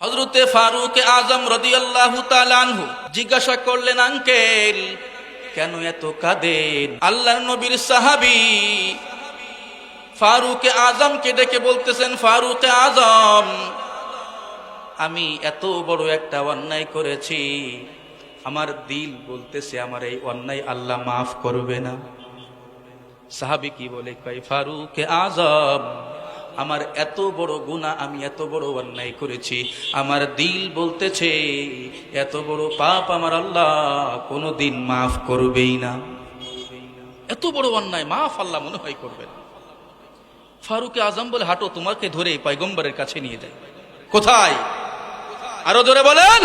হযরতে ফারুক আজম রাদিয়াল্লাহু তাআলা আনহু জিজ্ঞাসা করলেন, আঙ্কেল কেন এত কাঁদেন? আল্লাহর নবীর সাহাবী ফারুক আজমকে ডেকে বলতেছেন, ফারুক আজম, আমি এত বড় একটা অন্যায় করেছি, আমার দিল বলতেছে আমার এই অন্যায় আল্লাহ মাফ করবে না। সাহাবী কি বলে, কয় ফারুক আজম, আমার এত বড় গুনাহ, আমি এত বড় অন্যায় করেছি, আমার দিল বলতেছে এত বড় পাপ আমার আল্লাহ কোনোদিন মাফ করবেই না। এত বড় অন্যায় মাফ আল্লাহ মনে হয় করবেন। ফারুক আজম বলে, হাঁটো, তোমাকে ধরে পয়গম্বরের কাছে নিয়ে যায়। কোথায়? আরো ধরে বলেন।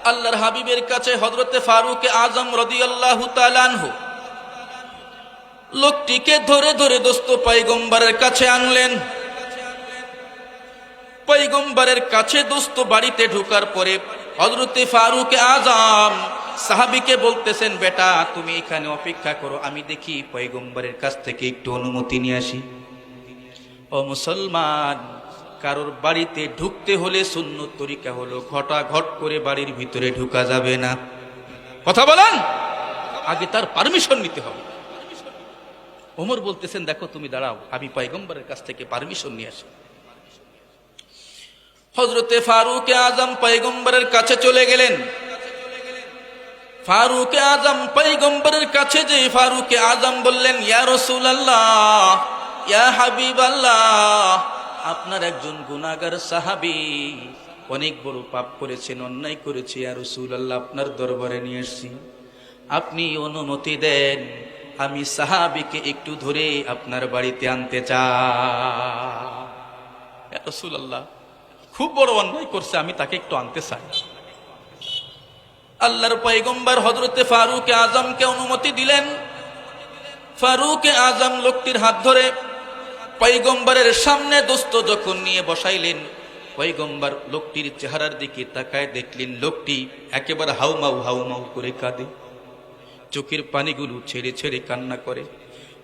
আল্লাহর হাবিবের কাছে হযরতে ফারুক আজম রাদিয়াল্লাহু তাআলা আনহু লোকটিকে ধরে ধরে দোস্ত পয়গম্বরের কাছে আনলেন। পয়গম্বরের কাছে দোস্ত বাড়িতে ঢোকার পরে হযরতে ফারুক আজম সাহাবীকে বলতেছেন, বেটা তুমি এখানে অপেক্ষা করো, আমি দেখি পয়গম্বরের কাছ থেকে একটু অনুমতি নিয়ে আসি। ও মুসলমান, কারোর বাড়িতে ঢুকতে হলে সুন্নত তরিকা হলো ঘটাঘট করে বাড়ির ভিতরে ঢুকা যাবে না। কথা বলেন, আগে তার পারমিশন নিতে হবে। ওমর বলতেছেন, দেখো তুমি দাঁড়াও, আমি পয়গম্বরের কাছ থেকে পারমিশন নিয়ে আসি। হযরতে ফারুক আজম পয়গম্বরের কাছে চলে গেলেন। ফারুক আজম পয়গম্বরের কাছে যে ফারুক আজম বললেন, ইয়া রাসূলুল্লাহ, ইয়া হাবিবাল্লাহ, আপনার একজন গুনাহগার সাহাবী অনেক বড় পাপ করেছেন, অন্যায় করেছে, ইয়া রাসূলুল্লাহ আপনার দরবারে নিয়ে আসছি, আপনি অনুমতি দেন, আমি সাহাবীকে একটু ধরে আপনার বাড়িতে আনতে চাই। ইয়া রাসূলুল্লাহ, খুব বড় অন্যায় করছে, আমি তাকে একটু আনতে চাই। আল্লাহর পয়গম্বর হযরতে ফারুক আজমকে অনুমতি দিলেন। ফারুক আজম লোকটির হাত ধরে পয়গম্বরের সামনে দোস্ত যখন নিয়ে বসাইলেন, পয়গম্বর লোকটির চেহারার দিকে তাকায় দেখলেন লোকটি একেবারে হাউমাউ করে কাঁদে, চোখের পানিগুলো ছেড়ে ছেড়ে কান্না করে।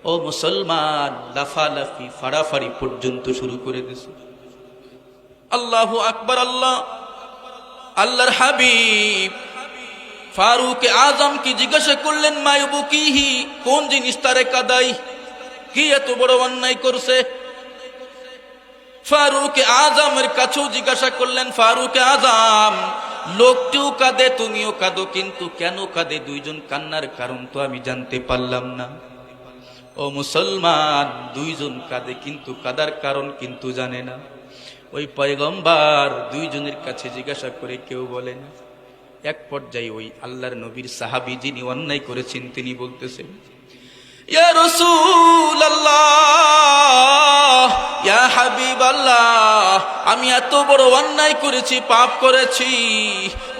ও মুসলমান, লাফালাফি ফাড়াফাড়ি পর্যন্ত শুরু করে দিয়েছে। আল্লাহু আকবার। আল্লাহর হাবিব ফারুক আজম কি জিজ্ঞাসা করলেন, মায়ুবুকিহি, কোন জিনিস তারে কাদাই, কি এত বড় অন্যায় করছে? ফারুক আজমের কাছেও জিজ্ঞাসা করলেন, ফারুক আজম, লোকটিও কাঁদে তুমিও কাঁদো, কিন্তু কেন কাঁদে? দুইজন কান্নার কারণ তো আমি জানতে পারলাম না। ও মুসলমান, দুইজন কাঁদে কিন্তু কাদার কারণ কিন্তু জানে না। ওই পয়গম্বর দুইজনের কাছে জিজ্ঞাসা করে কেউ বলে না। এক পর্যায়ে ওই আল্লাহর নবীর সাহাবী যিনি অন্যায় করেছেন তিনি বলতেছেন, ইয়া রাসূলুল্লাহ, ইয়া হাবিবাল্লাহ, আমি এত বড় অন্যায় করেছি, পাপ করেছি,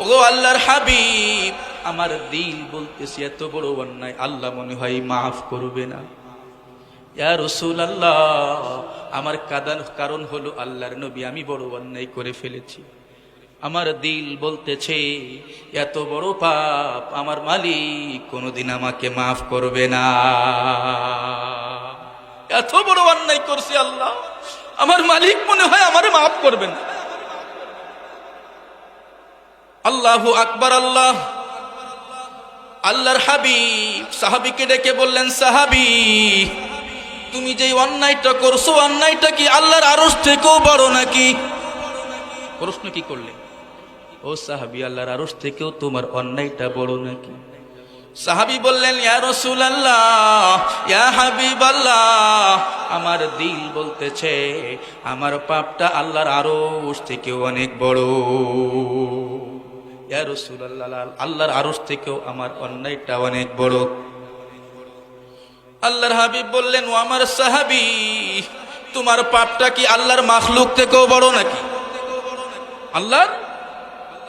ওগো আল্লাহর হাবিব, আমার দিল বলতেছে এত বড় অন্যায় আল্লাহ মনে হয় মাফ করবে না। ইয়া রাসূলুল্লাহ, আমার কাদার কারণ হলো আল্লাহর নবী, আমি বড় অন্যায় করে ফেলেছি, আমার দিল বলতেছে এত বড় পাপ আমার মালিক কোনোদিন আমাকে মাফ করবে না। এত বড় অন্যায় করছি আল্লাহ, আমার মালিক মনে হয় আমারে মাফ করবেন। আল্লাহু আকবার। আল্লাহর হাবিব সাহাবীকে ডেকে বললেন, সাহাবী, তুমি যে অন্যায়টা করছো, অন্যায়টা কি আল্লাহর আরশ থেকেও বড় নাকি? প্রশ্ন কি করলেন? ও সাহাবী, আল্লাহর আরশ থেকেও তোমার অন্যায়টা বড় নাকি? সাহাবী বললেন, ইয়া রাসূলুল্লাহ, ইয়া হাবিবাল্লাহ, আমার দিল বলতেছে আমার পাপটা আল্লাহর আরশ থেকেও অনেক বড়। ইয়া রাসূলুল্লাহ, আল্লাহর আরশ থেকেও আমার অন্যায়টা অনেক বড়। আল্লাহর হাবিব বললেন, ও আমার সাহাবী, তোমার পাপটা কি আল্লাহর মাখলুক থেকেও বড় নাকি? আল্লাহর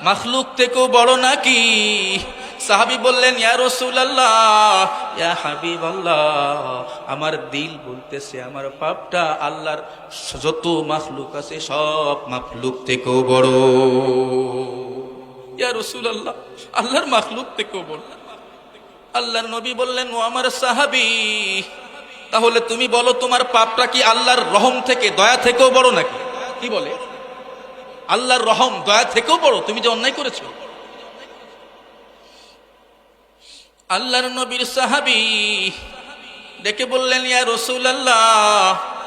মাখলুক থেকেও বড় নাকি? সাহাবী বললেন, ইয়া রাসূলুল্লাহ, ইয়া হাবিবাল্লাহ, আমার দিল বলতেছে আমার পাপটা আল্লাহর যত মাখলুক আছে সব মাখলুক থেকেও বড়। ইয়া রাসূলুল্লাহ, আল্লাহর মাখলুক থেকেও বড়। আল্লাহর নবী বললেন, ও আমার সাহাবী, তাহলে তুমি বলো তোমার পাপটা কি আল্লাহর রহম থেকে, দয়া থেকেও বড় নাকি? কি বলে? আল্লাহর রহম দয়া থেকেও বড় তুমি যে অন্যায় করেছো। আল্লাহর নবীর সাহাবী ডেকে বললেন, ইয়া রাসূলুল্লাহ,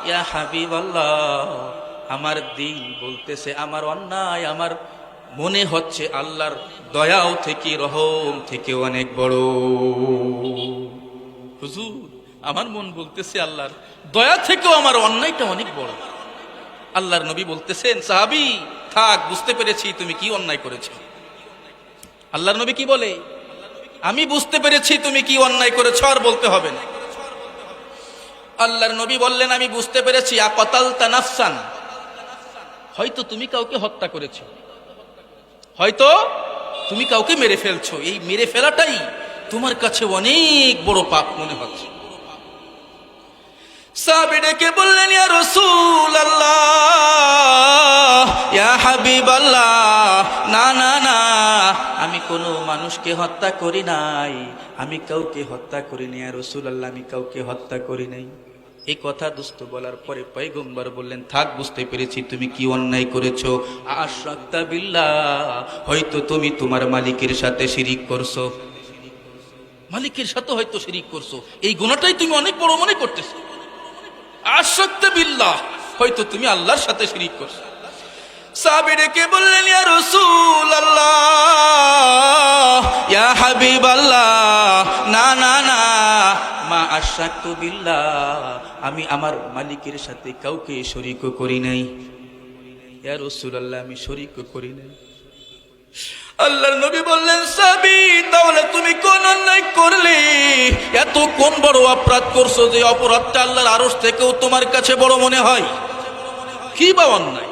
ইয়া হাবিবাল্লাহ, আমার দিল বলতেছে আমার অন্যায় আমার মনে হচ্ছে আল্লাহর দয়াও থেকে রহম থেকে অনেক বড়। হুজুর, আমার মন বলতেছে আল্লাহর দয়া থেকেও আমার অন্যায়টা অনেক বড়। আল্লাহর নবী বলতেছেন, সাহাবী থাক, বুঝতে পেরেছি তুমি কি অন্যায় করেছো। আল্লাহর নবী কি বলে, আমি বুঝতে পেরেছি তুমি কি অন্যায় করেছো, আর বলতে হবে না। আল্লাহর নবী বললেন, আমি বুঝতে পেরেছি, আকাতালতা নাফসান, হয়তো তুমি কাউকে হত্যা করেছো, হয়তো তুমি কাউকে মেরে ফেলছো, এই মেরে ফেলাটাই তোমার কাছে অনেক বড় পাপ মনে হচ্ছে। সাহাবী ডেকে বললেন, ইয়া রাসূলুল্লাহ, ইয়া হাবিবাল্লাহ, না না না, আমি কোনো মানুষকে হত্যা করি নাই, আমি কাউকে হত্যা করিনি ইয়া রাসূলুল্লাহ, আমি কাউকে হত্যা করি নাই। এই কথা দোস্ত বলার পরে পয়গম্বর বললেন, থাক, বুঝতে পেরেছি তুমি কি অন্যায় করেছো। আশরাকতা বিল্লাহ, হয়তো তুমি তোমার মালিকের সাথে শিরিক করছো, মালিকের সাথে হয়তো শিরিক করছো, এই গুনাহটাই তুমি অনেক বড় মনে করতেছো। আশরাকতা বিল্লাহ, হয়তো তুমি আল্লাহর সাথে শিরিক করছো। সাহাবী ডেকে বললেন, ইয়া রাসূলুল্লাহ, ইয়া হাবিবাল্লাহ, না না না, মা আশরাকতু বিল্লাহ, আমি আমার মালিকের সাথে কাউকে শরীক করি নাই। ইয়া রাসূলুল্লাহ, আমি শরীক করি নাই। আল্লাহর নবী বললেন, সাহাবী তাহলে তুমি কোন অন্যায় করলে, এত কোন বড় অপরাধ করছো যে অপরাধটা আল্লাহর আরশ থেকেও তোমার কাছে বড় মনে হয়? কি বা অন্যায়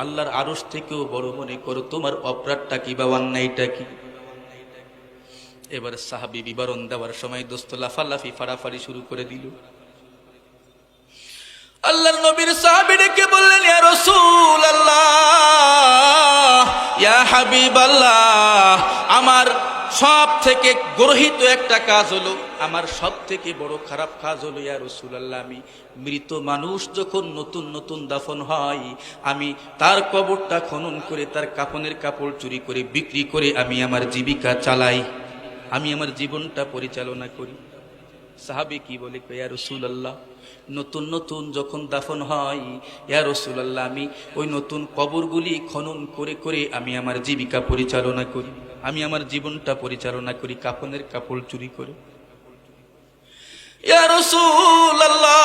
আল্লাহর আরশ থেকেও বড় মনে করো, তোমার অপরাধটা কি বা অন্যায়টা কি? এবার সাহাবী বিবরণ দেওয়ার সময় দোস্ত লাফালাফি ফাড়াফাড়ি শুরু করে দিল। আল্লাহর নবীর সাহাবী ডেকে বললেন, ইয়া রাসূলুল্লাহ, ইয়া হাবিবাল্লাহ, আমার সব থেকে গর্হিত একটা কাজ হলো, আমার সব থেকে বড় খারাপ কাজ হলো ইয়া রাসূলুল্লাহ, আমি মৃত মানুষ যখন নতুন নতুন দাফন হয়, আমি তার কবরটা খনন করে তার কাফনের কাপড় চুরি করে বিক্রি করে আমি আমার জীবিকা চালাই, আমি আমার জীবনটা পরিচালনা করি। সাহাবী কি বলে, ইয়া রাসূলুল্লাহ, নতুন নতুন যখন দাফন হয় ইয়া রাসূলুল্লাহ, আমি ওই নতুন কবরগুলি খনন করে করে আমি আমার জীবিকা পরিচালনা করি, আমি আমার জীবনটা পরিচালনা করি কাফনের কাপড় চুরি করে। ইয়া রাসূলুল্লাহ,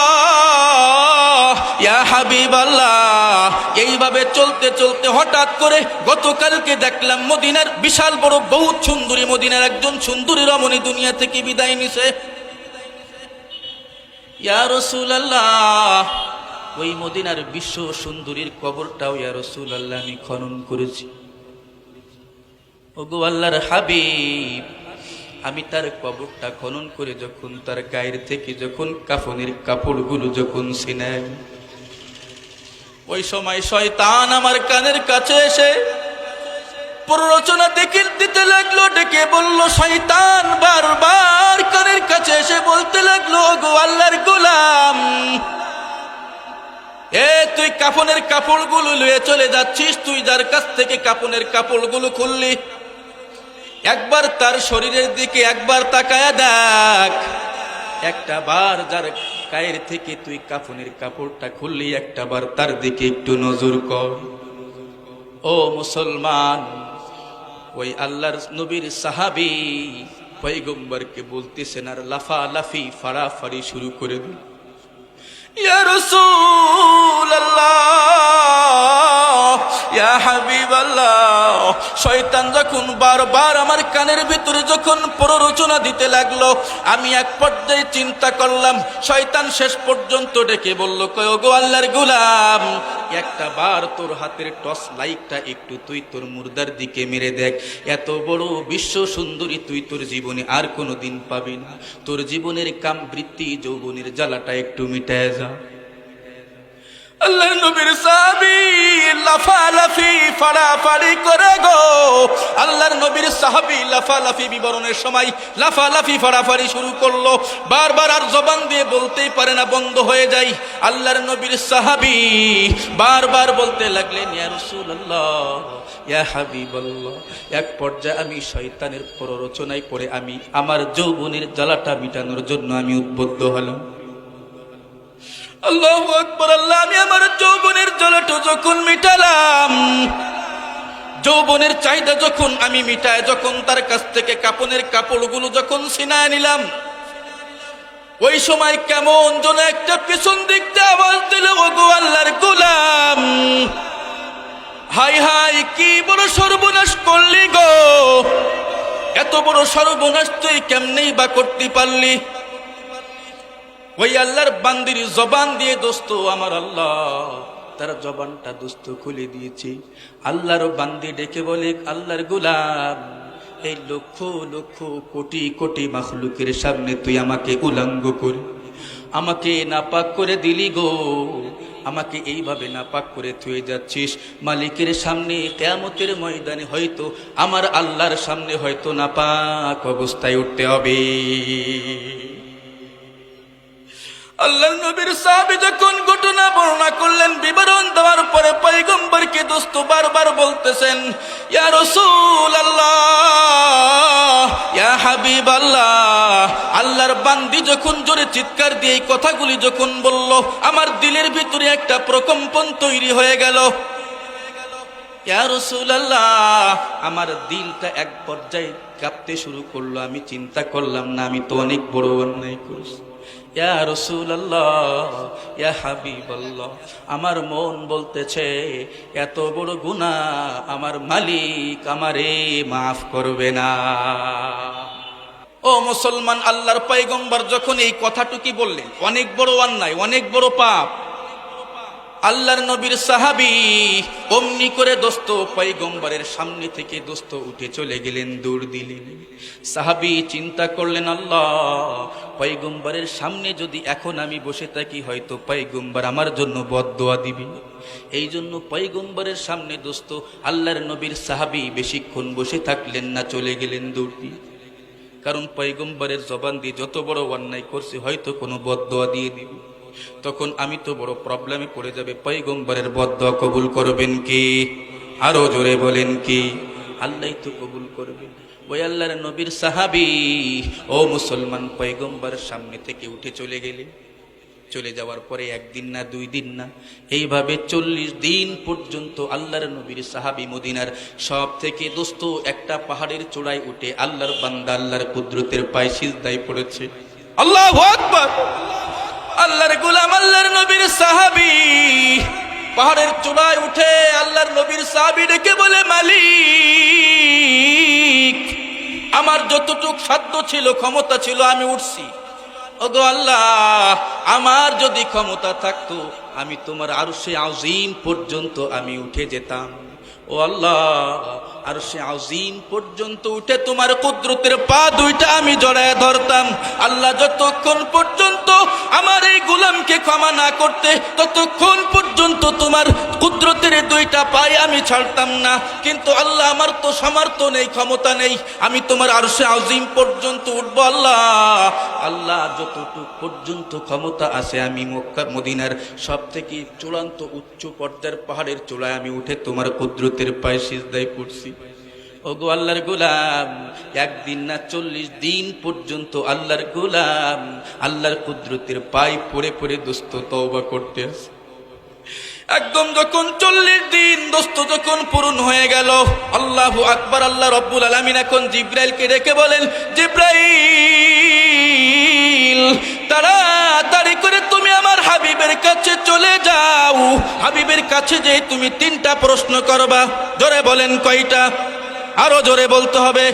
ইয়া হাবিবাল্লাহ, এইভাবে চলতে চলতে হঠাৎ করে গতকালকে দেখলাম মদিনার বিশাল বড় বহুত সুন্দরী, মদিনার একজন সুন্দরী রমণী দুনিয়া থেকে বিদায় নিছে। ইয়া রাসূলুল্লাহ, ওই মদিনার বিশ্ব সুন্দরীর কবরটাও ইয়া রাসূলুল্লাহ আমি খনন করেছি। ওগো আল্লাহর হাবিব, আমি তার কবরটা খনন করে যখন তার গায়ের থেকে যখন কাফনের কাপড়গুলো যখন ছিনাই, ওই সময় শয়তান আমার কানের কাছে এসে প্ররোচনা দিতে লাগলো, ডেকে বলল, শয়তান বারবার কানের কাছে এসে বলতে লাগলো, ওগো আল্লাহর গোলাম, তুই কাফনের কাপড়গুলো লয়ে চলে যাচ্ছিস, তুই যার কাছ থেকে কাফনের কাপড়গুলো খুললি, একবার তার শরীরের দিকে একবার তাকায়া দেখ, একটা বার যার গায়ের থেকে তুই কাফনের কাপড়টা খুললি, একটা বার তার দিকে একটু নজর কর। ও মুসলমান, ওই আল্লাহর নবীর সাহাবী পয়গম্বরকে বলতেছেন আর লাফালাফি ফাড়াফাড়ি শুরু করে দিল। ইয়া রাসূলুল্লাহ, ইয়া হাবিবাল্লাহ, শয়তান যখন বারবার আমার কানের ভিতরে যখন প্ররোচনা দিতে লাগলো, আমি এক পর্যায়ে চিন্তা করলাম, শয়তান শেষ পর্যন্ত ডেকে বলল, ওগো আল্লাহর গোলাম, একটা বার তোর হাতের টর্চ লাইটটা একটু তুই তোর মুর্দার দিকে মেরে দেখ, এত বড় বিশ্ব সুন্দরী তুই তোর জীবনে আর কোনো দিন পাবি না, তোর জীবনের কাম বৃত্তি যৌবনের জ্বালাটা একটু মিটায় যা। আল্লাহর নবীর সাহাবী লাফালাফি ফাড়াফাড়ি করে গো। আল্লাহর নবীর সাহাবী লাফালাফি বিবরণের সময় লাফালাফি ফাড়াফাড়ি শুরু করলো, বারবার আর জবান দিয়ে বলতেই পারে না, বন্ধ হয়ে যায়। আল্লাহর নবীর সাহাবী বারবার বলতে লাগলেন, ইয়া রাসূলুল্লাহ, ইয়া হাবিবাল্লাহ। এক পর্যায়ে আমি শয়তানের প্ররোচনায় পড়ে আমি আমার যৌবনের জ্বালাটা মিটানোর জন্য আমি উদ্বুদ্ধ হলাম। আল্লাহু আকবার। আল্লাহ, আমি আমার যৌবনের জ্বালাটা যখন মিটালাম, যৌবনের চাহিদা যখন আমি মিটায়, যখন তার কাছ থেকে কাপনের কাপড়গুলো যখন ছিনায় নিলাম, ওই সময় কেমন যেন একটা পিছন দিক দিয়ে আওয়াজ দিল, ওগো আল্লাহর গোলাম, হাই হাই কি বড় সর্বনাশ করলি গো, এত বড় সর্বনাশ তুই কেমনেই বা করতে পারলি। ওই আল্লাহর বান্দির জবান দিয়ে দোস্ত আমার আল্লাহ তার জবানটা দোস্ত খুলে দিয়েছে। আল্লাহর বান্দি ডেকে বলে, আল্লাহর গোলাম, এই লক্ষ লক্ষ কোটি কোটি মাখলুকের সামনে তুই আমাকে উলঙ্গ করে আমাকে নাপাক করে দিলি গো, আমাকে এইভাবে নাপাক করে থুয়ে যাচ্ছিস। মালিকের সামনে কিয়ামতের ময়দানে হয়তো আমার আল্লাহর সামনে হয়তো নাপাক অবস্থায় উঠতে হবে। আল্লাহর নবীর সাহাবী যখন ঘটনা বর্ণনা করলেন, বিবরণ দেওয়ার পরে পয়গম্বরকে দোস্ত বারবার বলতেছেন, ইয়া রাসূলুল্লাহ, ইয়া হাবিবাল্লাহ। আল্লাহর বান্দি যখন জোরে চিৎকার দিয়ে এই কথাগুলি যখন বলল, আমার দিলের ভিতরে একটা প্রকম্পন তৈরি হয়ে গেল। ইয়া রাসূলুল্লাহ, আমার দিলটা এক পর্যায়ে কাঁপতে শুরু করলো। আমি চিন্তা করলাম, না আমি তো অনেক বড় অন্যায় করেছি। ইয়া রাসূলুল্লাহ, ইয়া হাবিবাল্লাহ, আমার মন বলতেছে এত বড় গুনাহ আমার মালিক আমারে মাফ করবে না। ও মুসলমান, আল্লাহর পয়গম্বর যখন এই কথাটুকি বললেন, অনেক বড় অন্যায়, অনেক বড় পাপ, আল্লাহর নবীর সাহাবী অমনি করে দোস্ত পয়গম্বরের সামনে থেকে দোস্ত উঠে চলে গেলেন, দৌড় দিলেন। সাহাবী চিন্তা করলেন, আল্লাহ, পয়গম্বরের সামনে যদি এখন আমি বসে থাকি হয়তো পয়গম্বর আমার জন্য বদদোয়া দিবে। এই জন্য পয়গম্বরের সামনে দোস্ত আল্লাহর নবীর সাহাবী বেশিক্ষণ বসে থাকলেন না, চলে গেলেন দৌড় দিয়ে। কারণ পয়গম্বরের জবান দিয়ে যত বড় অন্যায় করছে হয়তো কোনো বদদোয়া দিয়ে দিবে, তখন আমি তো বড় প্রবলেমে পড়ে যাবে। পয়গম্বরের বদদোয়া কবুল করবেন কি? আরো জোরে বলেন কি? আল্লাহই তো কবুল করবেন। ওই আল্লাহর নবীর সাহাবী ও মুসলমান পয়গম্বরের সামনে থেকে উঠে চলে গেলেন। চলে যাওয়ার পরে একদিন না, দুই দিন না, এইভাবে 40 দিন পর্যন্ত আল্লাহর নবীর সাহাবী মদিনার সব থেকে দোস্ত একটা পাহাড়ের চূড়ায় উঠে আল্লাহর বান্দা আল্লাহর কুদরতের পায়ে সিজদায় পড়েছে। আল্লাহু আকবার। আল্লাহর গোলাম আল্লাহর নবীর সাহাবী পাহাড়ের চূড়ায় উঠে আল্লাহর নবীর সাহাবী ডেকে বলে, মালিক, আমার যতটুক সাধ্য ছিল, ক্ষমতা ছিল, আমি উঠছি। ওগো আল্লাহ, আমার যদি ক্ষমতা থাকতো আমি তোমার আরশে আযীম পর্যন্ত আমি উঠে যেতাম। ও আল্লাহ, আরশে আযীম পর্যন্ত উঠে তোমার কুদরতের পা দুইটা আমি জড়ায় ধরতাম। আল্লাহ, যতক্ষণ পর্যন্ত আমার এই গোলামকে ক্ষমা না করতে ততক্ষণ পর্যন্ত তোমার কুদরতের দুইটা পায়ে আমি ছাড়তাম না। কিন্তু আল্লাহ, আমার তো সামর্থ্য নেই, ক্ষমতা নেই, আমি তোমার আরশে আযীম পর্যন্ত উঠবো। আল্লাহ, আল্লাহ, যতটুকু পর্যন্ত ক্ষমতা আছে আমি মক্কা মদিনার সব থেকে চূড়ান্ত উচ্চ পর্যায়ের পাহাড়ের চূড়ায় আমি উঠে তোমার কুদরতের পায়ে সিজদায় পড়ছি। ওগো আল্লাহর গোলাম, একদিন না 40 দিন পর্যন্ত আল্লাহর গোলাম আল্লাহর কুদরতের পায়ে পড়ে পড়ে দোস্ত তওবা করতে আছে। একদম যখন 40 দিন দোস্ত যখন পূরণ হয়ে গেল, আল্লাহু আকবার, আল্লাহ রব্বুল আলামিন এখন জিব্রাইলকে ডেকে বলেন, জিব্রাইল, তাড়াতাড়ি করে তুমি আমার হাবিবের কাছে চলে যাও। হাবিবের কাছে যে তুমি 3টা প্রশ্ন করবা। জোরে বলেন কয়টা? আরো জোরে বলতে হবে।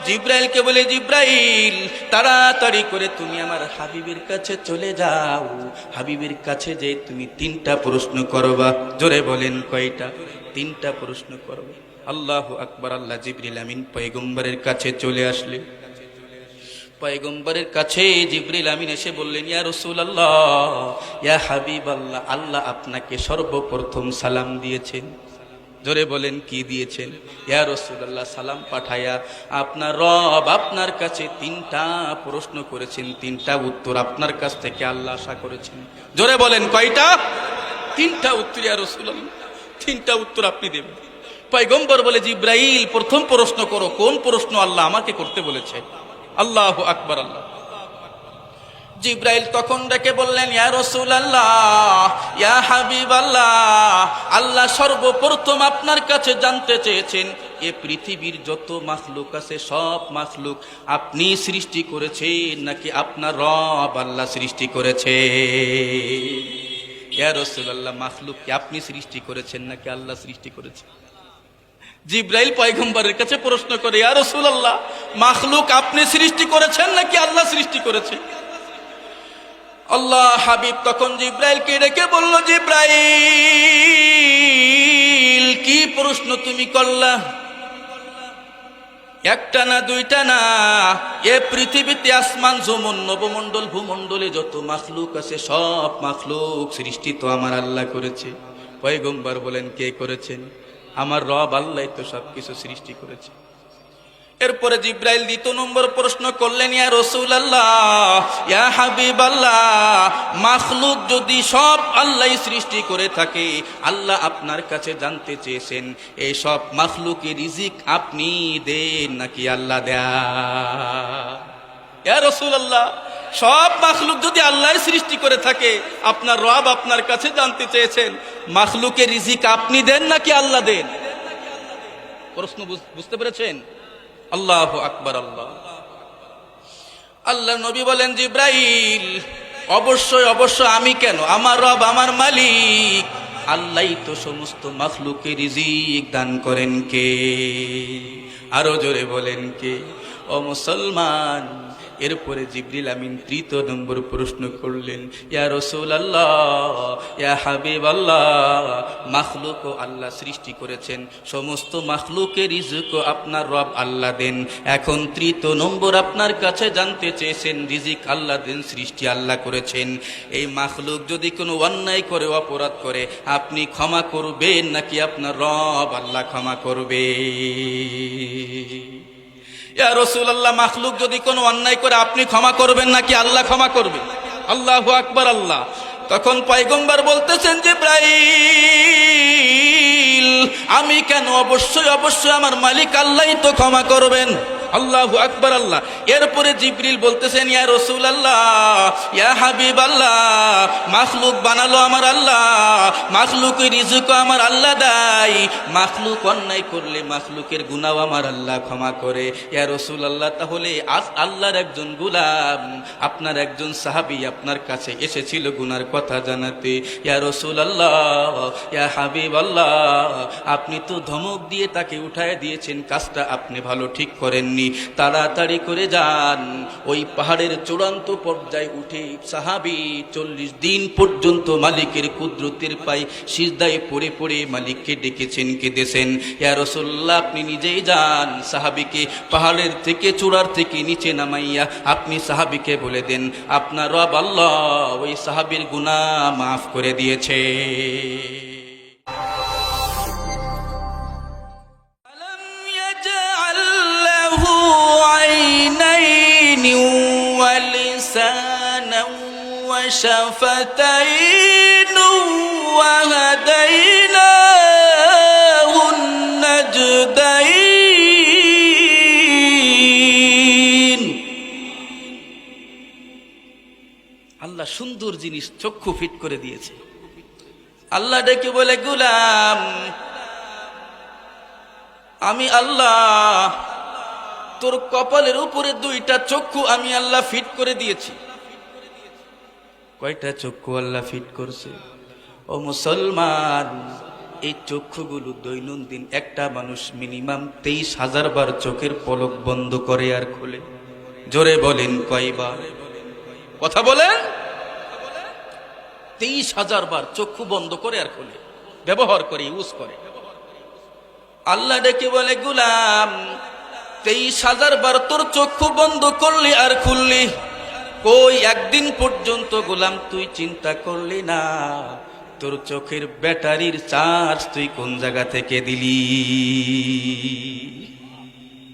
জিব্রাইলকে বলে, জিব্রাইল, তাড়াতাড়ি করে তুমি আমার হাবিবের কাছে চলে যাও। হাবিবের কাছে যে তুমি 3টা প্রশ্ন করবা। জোরে বলেন কয়টা? 3টা প্রশ্ন করবে। আল্লাহু আকবার। আল্লাহ জিবরিল আমিন পয়গম্বরের কাছে চলে আসলে, পয়গম্বরের কাছে জিবরিল আমিন এসে বললেন, ইয়া রাসূলুল্লাহ, ইয়া হাবিবাল্লাহ, আল্লাহ আপনাকে সর্বপ্রথম সালাম দিয়েছেন। জোরে বলেন কি দিয়েছেন? ইয়া রাসূলুল্লাহ, সালাম পাঠায়া আপনার রব আপনার কাছে 3টা প্রশ্ন করেছেন, 3টা উত্তর আপনার কাছ থেকে আল্লাহ আশা করেছেন। জোরে বলেন কয়টা? 3টা উত্তর ইয়া রাসূলুল্লাহ, 3টা উত্তর আপনি দেবেন। পয়গম্বর বলে, জিব্রাইল প্রথম প্রশ্ন করো। কোন প্রশ্ন? আল্লাহ আমাকে করতে বলেছে। আল্লাহু আকবার। আল্লাহ জিব্রাইল তখন ডেকে বললেন, ইয়া রাসূলুল্লাহ, ইয়া হাবিবাল্লাহ, আল্লাহ সর্বপ্রথম আপনার কাছে জানতে চেয়েছেন এ পৃথিবীর যত মাখলুক আছে সব মাখলুক আপনি সৃষ্টি করেছেন নাকি আপনার রব আল্লাহ সৃষ্টি করেছে? ইয়া রাসূলুল্লাহ, মাখলুক কি আপনি সৃষ্টি করেছেন নাকি আল্লাহ সৃষ্টি করেছে? জিব্রাইল পয়গম্বরের কাছে প্রশ্ন করে, ইয়া রাসূলুল্লাহ, মাখলুক আপনি সৃষ্টি করেছেন নাকি আল্লাহ সৃষ্টি করেছে? আল্লাহ হাবিব তখন জিব্রাইলকে ডেকে বলল, জিব্রাইল, কি প্রশ্ন তুমি করলা? একটা না, দুইটা না, এ পৃথিবীতে আসমান জমিন নবমণ্ডল ভূমণ্ডলে যত মাখলুক আছে সব মাখলুক সৃষ্টি তো আমার আল্লাহ করেছে। পয়গম্বর বলেন, কে করেছেন? আমার রব আল্লাহ তো সবকিছু সৃষ্টি করেছে। এরপরে জিব্রাইল 2 নম্বর প্রশ্ন করলেন, ইয়া রাসূলুল্লাহ, ইয়া হাবিবাল্লাহ, মাখলুক যদি সব আল্লাহ সৃষ্টি করে থাকে, আল্লাহ আপনার কাছে জানতে চেয়েছেন এই সব মাখলুকের রিজিক আপনি দেন নাকি আল্লাহ দেয়? ইয়া রাসূলুল্লাহ, সব মাখলুক যদি আল্লাহর সৃষ্টি করে থাকে, আপনার রব আপনার কাছে জানতে চেয়েছেন মাখলুকের রিজিক আপনি দেন নাকি আল্লাহ দেন? প্রশ্ন বুঝতে পেরেছেন? আল্লাহু আকবার। আল্লাহ আল্লাহ নবী বলেন, জিব্রাইল, অবশ্যই অবশ্যই আমি কেন, আমার রব আমার মালিক আল্লাহই তো সমস্ত মাখলুকের রিজিক দান করেন। কে? আরো জোরে বলেন কে? ও মুসলমান, এরপরে জিবরিল আমিন 3 নম্বর প্রশ্ন করলেন, ইয়া রাসূলুল্লাহ, ইয়া হাবিবাল্লাহ, মাখলুক আল্লাহ সৃষ্টি করেছেন, সমস্ত মাখলুকের রিজিক আপনার রব আল্লাহ দেন। এখন 3 নম্বর আপনার কাছে জানতে চেয়েছেন রিজিক আল্লাহ দেন, সৃষ্টি আল্লাহ করেছেন। এই মাখলুক যদি কোনো অন্যায় করে, অপরাধ করে, আপনি ক্ষমা করবেন নাকি আপনার রব আল্লাহ ক্ষমা করবে? ইয়া রাসূলুল্লাহ, মাখলুক যদি কোনো অন্যায় করে আপনি ক্ষমা করবেন নাকি আল্লাহ ক্ষমা করবে? আল্লাহু আকবার। আল্লাহ তখন পয়গম্বর বলতেছেন, জিব্রাইল, আমি কেন, অবশ্যই অবশ্যই আমার মালিক আল্লাহই তো ক্ষমা করবেন। আল্লাহু আকবার। আল্লাহ এরপরে জিবরিল বলতেছেন, ইয়া রাসূলুল্লাহ, ইয়া হাবিবাল্লাহ, মাখলুক বানালো আমার আল্লাহ, মাখলুকের রিজিক আমার আল্লাহ দেয়, মাখলুক অন্যায় করলে মাখলুকের গুনাহ আমার আল্লাহ ক্ষমা করে। ইয়া রাসূলুল্লাহ, তাহলে আজ আল্লাহর একজন গোলাম, আপনার একজন সাহাবী আপনার কাছে এসেছিল গুনার কথা জানাতে। ইয়া রাসূলুল্লাহ, ইয়া হাবিবাল্লাহ, আপনি তো ধমক দিয়ে তাকে উঠায় দিয়েছেন, কাজটা আপনি ভালো ঠিক করেননি, তাড়াতাড়ি করে যান, ওই পাহাড়ের চূড়ান্ত পর্যায়ে উঠে সাহাবী 40 দিন পর্যন্ত মালিকের কুদরতের পায়ে সিজদায় পড়ে পড়ে মালিককে ডেকেছেন, কেঁদেছেন। ইয়া রাসূলুল্লাহ, আপনি নিজেই যান, সাহাবীকে পাহাড়ের থেকে চূড়ার থেকে নিচে নামাইয়া আপনি সাহাবীকে বলে দেন আপনার রব আল্লাহ ওই সাহাবীর গুনাহ মাফ করে দিয়েছে। وشفتين وهديناه النجدين। আল্লাহ সুন্দর জিনিস চক্ষু ফিট করে দিয়েছে। আল্লাহ ডেকে বলে, গোলাম, আমি আল্লাহ তোর কপালের উপরে 2টা চক্ষু আমি আল্লাহ ফিট করে দিয়েছি। কয়টা চক্ষু আল্লাহ ফিট করছে? ও মুসলমান, এই চক্ষুগুলো দৈনন্দিন একটা মানুষ মিনিমাম 23,000 বার চোখের পলক বন্ধ করে আর খোলে। জোরে বলেন কয়বার? কথা বলেন। 23,000 বার চক্ষু বন্ধ করে আর খোলে, ব্যবহার করে, ইউজ করে। আল্লাহ ডেকে বলে, গোলাম, 23,000 বার তোর চক্ষু বন্ধ করলি আর খুললি, কই একদিন পর্যন্ত গোলাম তুই চিন্তা করলি না তোর চোখের ব্যাটারির চার্জ তুই কোন জায়গা থেকে দিলি?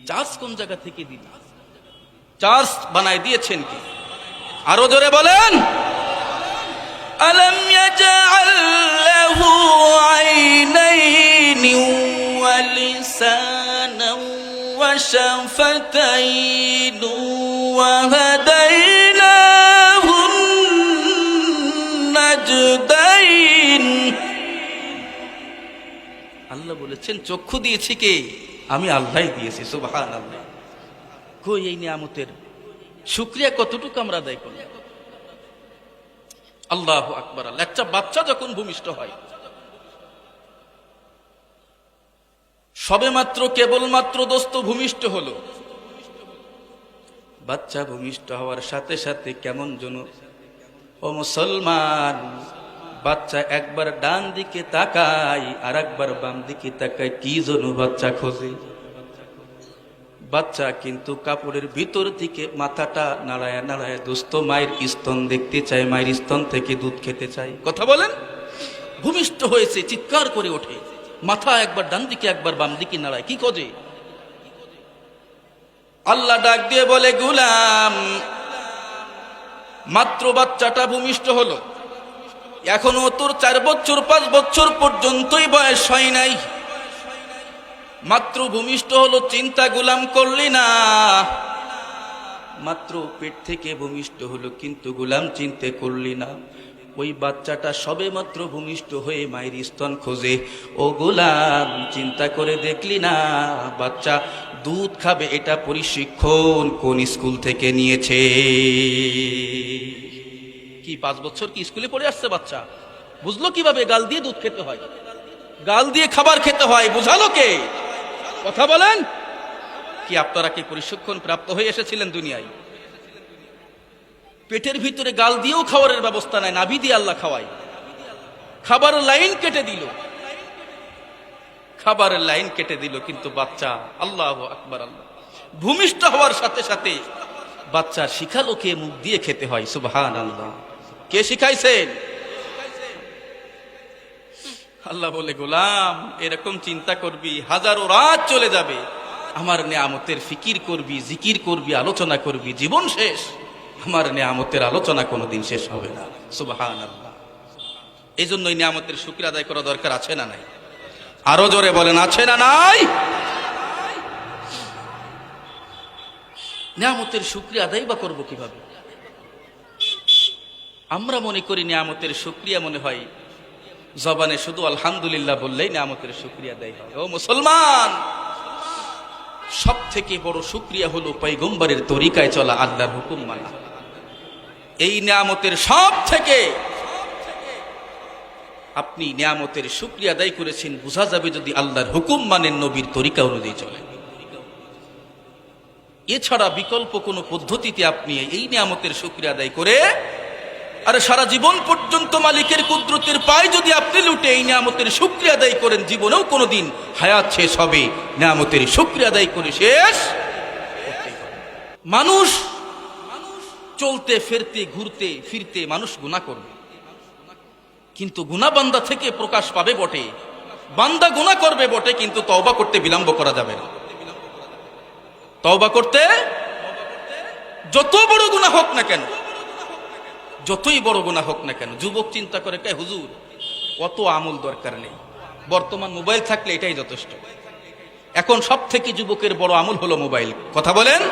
চার্জ কোন জায়গা থেকে দিলি? চার্জ বানায় দিয়েছেন কি? আরো জোরে বলেন। আলম ইয়াজআল লাহু আইনাইনি ওয়া লিসানান ওয়া শাফাতাইন ওয়া হাদাইনাহুন নাজদাইন। আল্লাহ বলেছেন চক্ষু দিয়েছি কে? আমি আল্লাহই দিয়েছি। সুবহানাল্লাহ। কই এই নিয়ামতের শুকরিয়া কতটুকু আমরা আদায় করি? আল্লাহু আকবার। একটা বাচ্চা যখন ভূমিষ্ঠ হয়, সবেমাত্র কেবলমাত্র দোস্ত ভূমিষ্ঠ হলো, বাচ্চা ভূমিষ্ঠ হওয়ার সাথে সাথে কেমন যেন, ও মুসলমান, বাচ্চা একবার ডান দিকে তাকায় আর একবার বাম দিকে তাকায়, কি যেন বাচ্চা খোঁজে। বাচ্চা কিন্তু কাপড়ের ভিতর থেকে মাথাটা নাড়ায় নাড়ায় দোস্ত মায়ের স্তন দেখতে চায়, মায়ের স্তন থেকে দুধ খেতে চায়। কথা বলেন। ভূমিষ্ঠ হয়েছে, চিৎকার করে ওঠে, মাথা একবার ডান দিকে একবার বাম দিকে নাড়ায়, কি খোঁজে? আল্লাহ ডাক দিয়ে বলে, গোলাম, মাত্র বাচ্চাটা ভূমিষ্ঠ হলো, এখনো তোর 4 বছর 5 বছর পর্যন্তই বয়স হয় নাই, মাত্র ভূমিষ্ঠ হলো, চিন্তা গোলাম করলি না। মাত্র পেট থেকে ভূমিষ্ঠ হলো, কিন্তু গোলাম চিন্তা করলি না। ওই বাচ্চাটা সবে মাত্র ভূমিষ্ঠ হয়ে মায়ের স্তন খোঁজে। ও গোলাম, চিন্তা করে দেখলি না বাচ্চা দুধ খাবে এটা পরিশিক্ষণ কোন স্কুল থেকে নিয়েছে? কি 5 বছর কি স্কুলে পড়ে আসছে বাচ্চা? বুঝলো কিভাবে গাল দিয়ে দুধ খেতে হয়, গাল দিয়ে খাবার খেতে হয়? বুঝালো কে? কথা বলেন। কি আপনারা কি পরিশিক্ষণ প্রাপ্ত হয়ে এসেছিলেন দুনিয়ায়? পেটের ভিতরে গাল দিয়েও খাবারের ব্যবস্থা নাই, নাভি দিয়ে আল্লাহ খাওয়ায়। খাবারের লাইন কেটে দিল, খাবারের লাইন কেটে দিল, কিন্তু বাচ্চা, আল্লাহু আকবার, আল্লাহ ভূমিষ্ঠ হওয়ার সাথে সাথে বাচ্চা শিখালো কে? মুখ দিয়ে খেতে হয়। সুবহানাল্লাহ। কে শিখাইছেন? আল্লাহ বলে, গোলাম, এরকম চিন্তা করবি, হাজারো রাত চলে যাবে, আমার নিয়ামতের ফিকির করবি, জিকির করবি, আলোচনা করবি, জীবন শেষ, আমার নিয়ামতের আলোচনা কোনোদিন শেষ হবে না। সুবহানাল্লাহ। এই জন্যই নিয়ামতের শুকরিয়া আদায় করা দরকার, আছে না নাই? আরো জোরে বলেন, আছে না নাই? নিয়ামতের শুকরিয়া আদায় বা করবো কিভাবে? আমরা মনে করি নিয়ামতের শুকরিয়া মনে হয় জবানে শুধু আলহামদুলিল্লাহ বললেই নিয়ামতের শুকরিয়া আদায় হয়। ও মুসলমান, সব থেকে বড় শুকরিয়া হলো পয়গম্বরের তরিকায় চলা, আল্লাহর হুকুম মানা। এই নিয়ামতের সব থেকে আপনি নিয়ামতের শুকরিয়া আদায় করেছেন বোঝা যাবে যদি আল্লাহর হুকুম মানেন, নবীর তরিকা অনুযায়ী চলেন। এছাড়া বিকল্প কোনো পদ্ধতিতে আপনি এই নিয়ামতের শুকরিয়া আদায় করে আর সারা জীবন পর্যন্ত মালিকের কুদরতের পায় যদি আপনি লুটে এই নিয়ামতের শুকরিয়া আদায় করেন, জীবনেও কোনোদিন হায়াত শেষ হবে নিয়ামতের শুকরিয়া আদায় করে শেষ। মানুষ চলতে ফিরতে ঘুরতে ফিরতে মানুষ গুনাহ করবে, কিন্তু গুনাহ বান্দা থেকে প্রকাশ পাবে বটে, বান্দা গুনাহ করবে বটে, কিন্তু তওবা করতে বিলম্ব করা যাবে না। তওবা করতে যত বড় গুনাহ হোক না কেন, যতই বড় গুনাহ হোক না কেন। যুবক চিন্তা করে, কে হুজুর অত আমল দরকার নেই, বর্তমান মোবাইল থাকলে এটাই যথেষ্ট। এখন সব থেকে যুবকের বড় আমল হলো মোবাইল। কথা বলেন।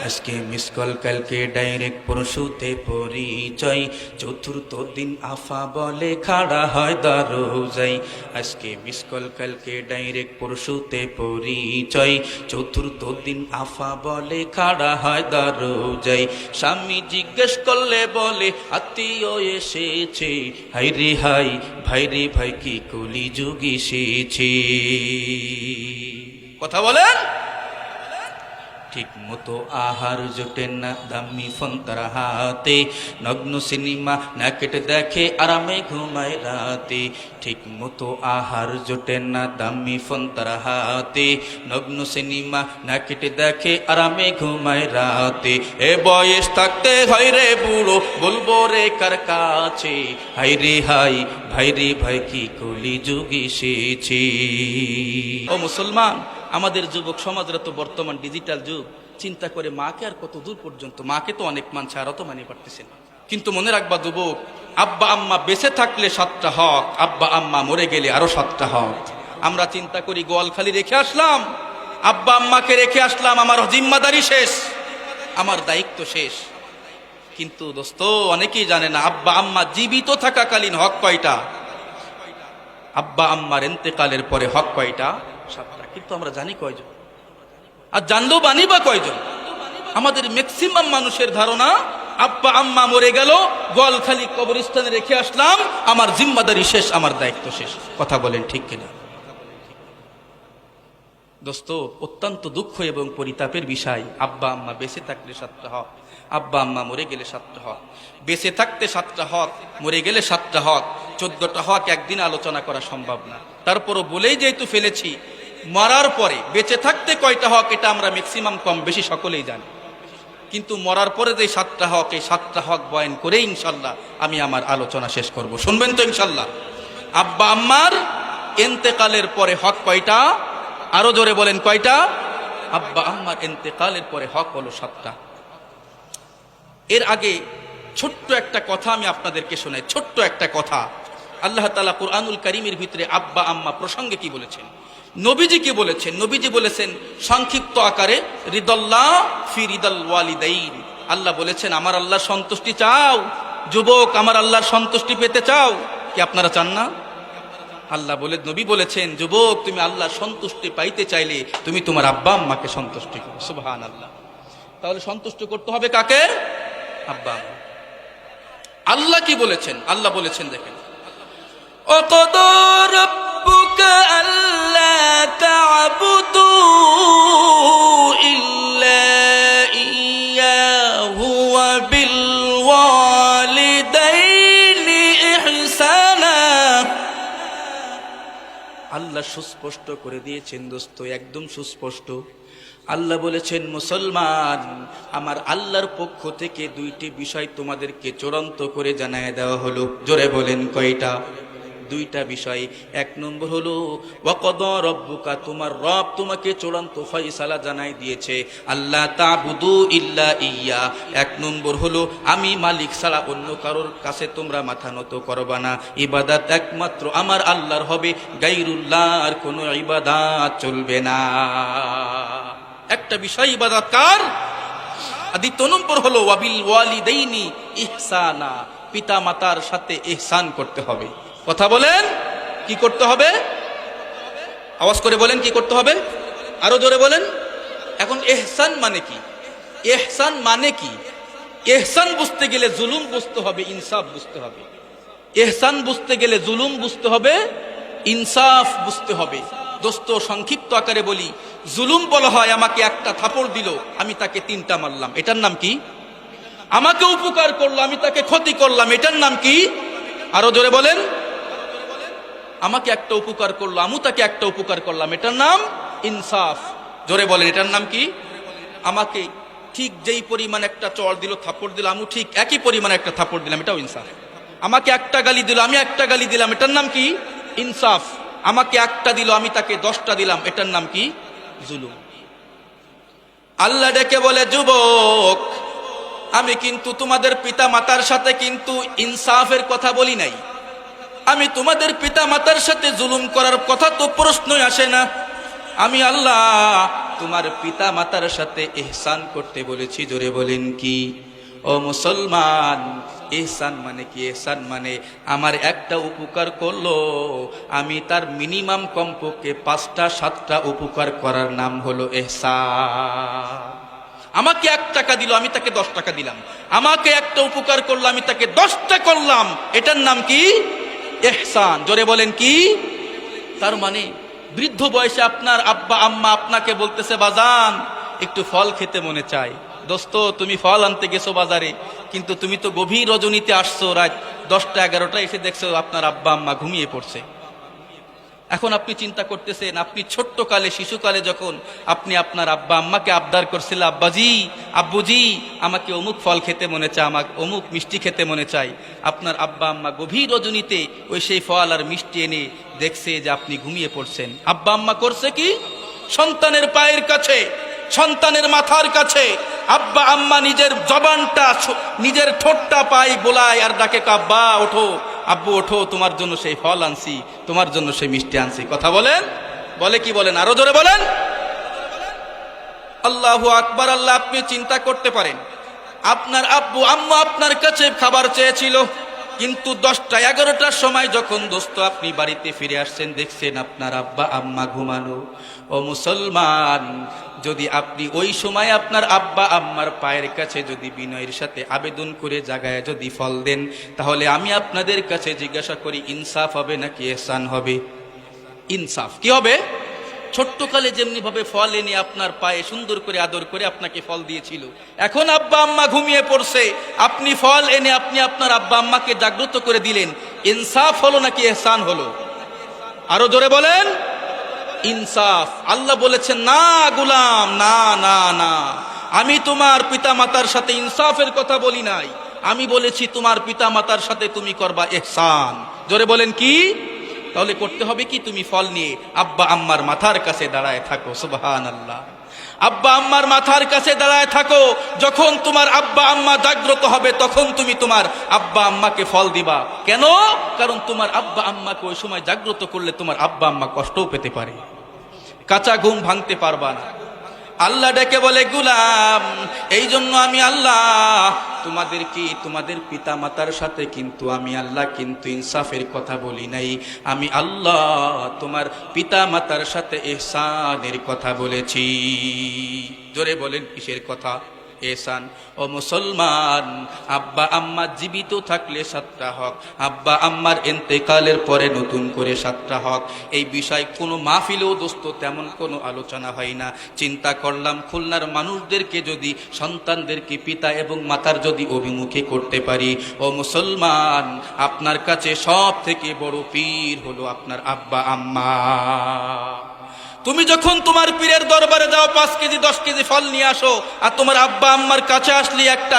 আজকে মিস কল, কালকে ডাইরেক্ট, পরশুতে পরিচয়, চতুর্থ দিন আফা বলে খাড়া হয় দরজায়। আজকে মিস কল, কালকে ডাইরেক্ট, পরশুতে পরিচয়, চতুর্থ দিন আফা বলে খাড়া হয় দরজায়। স্বামী জিজ্ঞেস করলে বলে আত্মীয় এসেছে, হাই রে হাই, ভাই রে ভাই, কি কলিযুগ এসেছে। কথা বলেন। ঠিক মতো আহার জোটে না দামি ফোন তার হাতে, নগ্ন সিনেমা না কেটে দেখে আরামে ঘুমায় রাতে। ঠিক মতো আহার জোটে না দামি ফোন তার হাতে, নগ্ন সিনেমা না কেটে দেখে আরামে ঘুমায় রাতে। এ বয়স থাকতে হয় রে বুড়ো, বলবো রে কার কাছে, হাই রে হাই ভাই রে ভাই কি কলি যুগ এসেছে। ও মুসলমান, আমাদের যুবক সমাজরা তো বর্তমান ডিজিটাল যুগ, চিন্তা করে মাকে আর কত দূর পর্যন্ত, মাকে তো অনেক মানছে আরও তো মানিয়ে পারতেছে না। কিন্তু মনে রাখবা যুবক, আব্বা আম্মা বেঁচে থাকলে 7টা হক, আব্বা আম্মা মরে গেলে আরো 7টা হক। আমরা চিন্তা করি গোয়ালখালি রেখে আসলাম, আব্বা আম্মাকে রেখে আসলাম, আমার জিম্মাদারি শেষ, আমার দায়িত্ব শেষ। কিন্তু দোস্ত অনেকেই জানে না, আব্বা আম্মা জীবিত থাকাকালীন হক কয়টা, আব্বা আম্মার ইন্তেকালের পরে হক কয়টা, 7টা। কিন্তু আমরা জানি কয়জন, আর জানলেও বানি বা কয়জন? আমাদের ম্যাক্সিমাম মানুষের ধারণা আব্বা আম্মা মরে গেল, গোয়ালখালী কবরস্থানে রেখে আসলাম, আমার জিম্মাদারি শেষ, আমার দায়িত্ব শেষ। কথা বলেন ঠিক কিনা? দোস্ত অত্যন্ত দুঃখ এবং পরিতাপের বিষয়, আব্বা আম্মা বেঁচে থাকলে 7টা হক, আব্বা আম্মা মরে গেলে 7টা হক। বেঁচে থাকতে 7টা হক, মরে গেলে 7টা হক, 14টা হক একদিন আলোচনা করা সম্ভব না। তারপরও বলেই যেহেতু ফেলেছি, মরার পরে বেঁচে থাকতে কয়টা হক এটা আমরা ম্যাক্সিমাম কম বেশি সকলেই জানি। কিন্তু মরার পরে যে 7টা হক, এই 7টা হক বয়ান করে ইনশাল্লাহ আমি আমার আলোচনা শেষ করব। শুনবেন তো ইনশাল্লাহ? আব্বা আম্মার ইন্তেকালের পরে হক কয়টা? আরো জোরে বলেন কয়টা? আব্বা আম্মার ইন্তেকালের পরে হক হলো 7টা। এর আগে ছোট্ট একটা কথা আমি আপনাদেরকে শোনাই, ছোট্ট একটা কথা। আল্লাহ তাআলা কুরআনুল কারীমের ভিতরে আব্বা আম্মা প্রসঙ্গে কি বলেছেন, নবীজি কি বলেছেন? নবীজি বলেছেন সংক্ষিপ্ত আকারে, রিদাল্লাহ ফি রিদাল ওয়ালিদাইন। আল্লাহ বলেছেন আমার আল্লাহর সন্তুষ্টি চাও? যুবক, আমার আল্লাহর সন্তুষ্টি পেতে চাও? কি আপনারা চান না? আল্লাহ বলে, নবী বলেছেন যুবক তুমি আল্লাহর সন্তুষ্টি পাইতে চাইলে তুমি তোমার আব্বা আম্মাকে সন্তুষ্টি করো। সুবহানাল্লাহ। তাহলে সন্তুষ্ট করতে হবে কাকে? আব্বা আম্মা। আল্লাহ কি বলেছেন? আল্লাহ বলেছেন দেখেন, وَقَضَى رَبُّكَ أَلَّا تَعْبُدُوا إِلَّا إِيَّاهُ وَبِالْوَالِدَيْنِ إِحْسَانًا। আল্লাহ সুস্পষ্ট করে দিয়েছেন দোস্ত, একদম সুস্পষ্ট। আল্লাহ বলেছেন মুসলমান, আমার আল্লাহর পক্ষ থেকে 2টি বিষয় তোমাদেরকে চূড়ান্ত করে জানায় দেওয়া হলো। জোরে বলেন কয়টা? 2টা বিষয়। 1 নম্বর হলো ওয়াকাদা রব্বুকা, তোমার রব তোমাকে চূড়ান্ত ফয়সালা জানাই দিয়েছে, আল্লাহ তা'বুদু ইল্লা ইয়্যা। 1 নম্বর হলো আমি মালিক ছাড়া অন্য কারোর কাছে তোমরা মাথা নত করবা না, ইবাদত একমাত্র আমার আল্লাহর হবে, গায়রুল্লাহর কোনো ইবাদত চলবে না। একটা বিষয় ইবাদত কার? 2 নম্বর হলো ওয়াবিল ওয়ালিদাইনি ইহসানা, পিতা মাতার সাথে ইহসান করতে হবে। কথা বলেন, কি করতে হবে? আওয়াজ করে বলেন কি করতে হবে? আরো জোরে বলেন। এখন ইহসান মানে কি? ইহসান মানে কি? ইহসান বুঝতে গেলে জুলুম বুঝতে হবে, ইনসাফ বুঝতে হবে। ইহসান বুঝতে গেলে জুলুম বুঝতে হবে, ইনসাফ বুঝতে হবে। দোস্ত সংক্ষিপ্ত আকারে বলি, জুলুম বলা হয় আমাকে একটা থাপড় দিল, আমি তাকে 3টা মারলাম, এটার নাম কি? আমাকে উপকার করলো, আমি তাকে ক্ষতি করলাম, এটার নাম কি? আরো জোরে বলেন। আমাকে একটা উপকার করলো, আমি তাকে একটা উপকার করলাম, এটার নাম ইনসাফ। জোরে বলেন এটার নাম কি? আমাকে ঠিক যেই পরিমাণ একটা চড় দিল, থাপড় দিল, আমি ঠিক একই পরিমাণ একটা থাপড় দিলাম, এটাও ইনসাফ। আমাকে একটা গালি দিল, আমি একটা গালি দিলাম, এটার নাম কি? ইনসাফ। আমাকে একটা দিল, আমি তাকে 10টা দিলাম, এটার নাম কি? জুলুম। আল্লাহ ডেকে বলে যুবক, আমি কিন্তু তোমাদের পিতা মাতার সাথে কিন্তু ইনসাফের কথা বলি নাই, আমি তোমাদের পিতা মাতার সাথে জুলুম করার কথা তো প্রশ্নই আসে না। আমি আল্লাহ তোমার পিতা মাতার সাথে ইহসান করতে বলেছি। জোরে বলেন কি? ও মুসলমান, ইহসান মানে কি? ইহসান মানে আমার একটা উপকার করলো, আমি তার মিনিমাম কমপক্ষে 5টা 7টা উপকার করার নাম হলো ইহসান। আমাকে 1 টাকা দিল, আমি তাকে 10 টাকা দিলাম। আমাকে একটা উপকার করলো, আমি তাকে 10টা করলাম, এটার নাম কি? ইহসান। জোরে বলেন কি? তার মানে বৃদ্ধ বয়সে আপনার আব্বা আম্মা আপনাকে বলতেছে বাজান একটু ফল খেতে মনে চায়। দোস্ত, তুমি ফল আনতে গেছো বাজারে, কিন্তু তুমি তো গভীর রজনীতে আসছো, রাত 10টা-11টা এসে দেখছো আপনার আব্বা আম্মা ঘুমিয়ে পড়ছে। এখন আপনি চিন্তা করতেছেন, আপনি ছোট্ট কালে, শিশুকালে যখন আপনি আপনার আব্বা আম্মাকে আবদার করছিলেন, আব্বাজি, আব্বুজি, আমাকে অমুক ফল খেতে মনে চায়, আমাকে অমুক মিষ্টি খেতে মনে চায়, আপনার আব্বা আম্মা গভীর রজনীতে ওই সেই ফল আর মিষ্টি এনে দেখছে যে আপনি ঘুমিয়ে পড়ছেন। আব্বা আম্মা করছে কি? সন্তানের পায়ের কাছে, সন্তানের মাথার কাছে আব্বা আম্মা নিজের জবানটা, নিজের ঠোঁটটা পাই বোলায় আর ডাকে, আব্বা ওঠো, আব্বু ওঠো, তোমার জন্য সেই ফল আনছি, তোমার জন্য সেই মিষ্টি আনছি। কথা বলেন, বলে কি বলেন? আরো জোরে বলেন। আল্লাহু আকবার। আল্লাহ, আপনি চিন্তা করতে পারেন, আপনার আব্বু আম্মা আপনার কাছে খাবার চেয়েছিল, কিন্তু 10টা-11টার সময় যখন দোস্ত আপনি বাড়িতে ফিরে আসছেন, দেখছেন আপনার আব্বা আম্মা ঘুমানো। ও মুসলমান, যদি আপনি ওই সময় আপনার আব্বা আম্মার পায়ের কাছে যদি বিনয়ের সাথে আবেদন করে জাগায় যদি ফল দেন, তাহলে আমি আপনাদের কাছে জিজ্ঞাসা করি, ইনসাফ হবে নাকি ইহসান হবে? ইনসাফ। কি হবে? ছোট্টকালে যেমনি ভাবে ফল এনে আপনার পায়ে সুন্দর করে আদর করে আপনাকে ফল দিয়েছিল, এখন আব্বা আম্মা ঘুমিয়ে পড়ছে, আপনি ফল এনে আপনি আপনার আব্বা আম্মাকে জাগ্রত করে দিলেন। ইনসাফ হলো নাকি ইহসান হলো? আরো জোরে বলেন। ইনসাফ। আল্লাহ বলেছেন, না গোলাম, না না না, আমি তোমার পিতা মাতার সাথে ইনসাফের কথা বলি নাই, আমি বলেছি তোমার পিতা মাতার সাথে তুমি করবা ইহসান। জোরে বলেন কি? তাহলে করতে হবে কি? তুমি ফল নিয়ে আব্বা আম্মার মাথার কাছে দাঁড়ায় থাকো। সুবহানাল্লাহ। আব্বা আম্মার মাথার কাছে দাঁড়ায় থাকো। যখন তোমার আব্বা আম্মা জাগ্রত হবে, তখন তুমি তোমার আব্বা আম্মাকে ফল দিবা। কেন? কারণ তোমার আব্বা আম্মাকে ওই সময় জাগ্রত করলে তোমার আব্বা আম্মা কষ্টও পেতে পারে, কাঁচা ঘুম ভাঙতে পারবা না। আল্লাহ ডেকে বলে, গোলাম, এই জন্য আমি আল্লাহ তোমাদের পিতা মাতার সাথে কিন্তু আমি আল্লাহ কিন্তু ইনসাফের কথা বলি নাই, আমি আল্লাহ তোমার পিতা মাতার সাথে ইহসানের কথা বলেছি। জোরে বলেন, কিসের কথা? ইহসান। ও মুসলমান, আব্বা আম্মা জীবিত থাকলে 7টা হক, আব্বা আম্মার ইন্তেকালের পরে নতুন করে 7টা হক। এই বিষয় কোনো মাহফিলেও দোস্ত তেমন কোনো আলোচনা হয় না। চিন্তা করলাম, খুলনার মানুষদেরকে যদি, সন্তানদেরকে পিতা এবং মাতার যদি অভিমুখী করতে পারি, ও মুসলমান, আপনার কাছে সব থেকে বড় পীর হলো আপনার আব্বা আম্মা। তুমি যখন তোমার পীরের দরবারে যাও, 5 কেজি 10 কেজি ফল নিয়ে আসো, আর তোমার আব্বা আম্মার কাছে আসলে একটা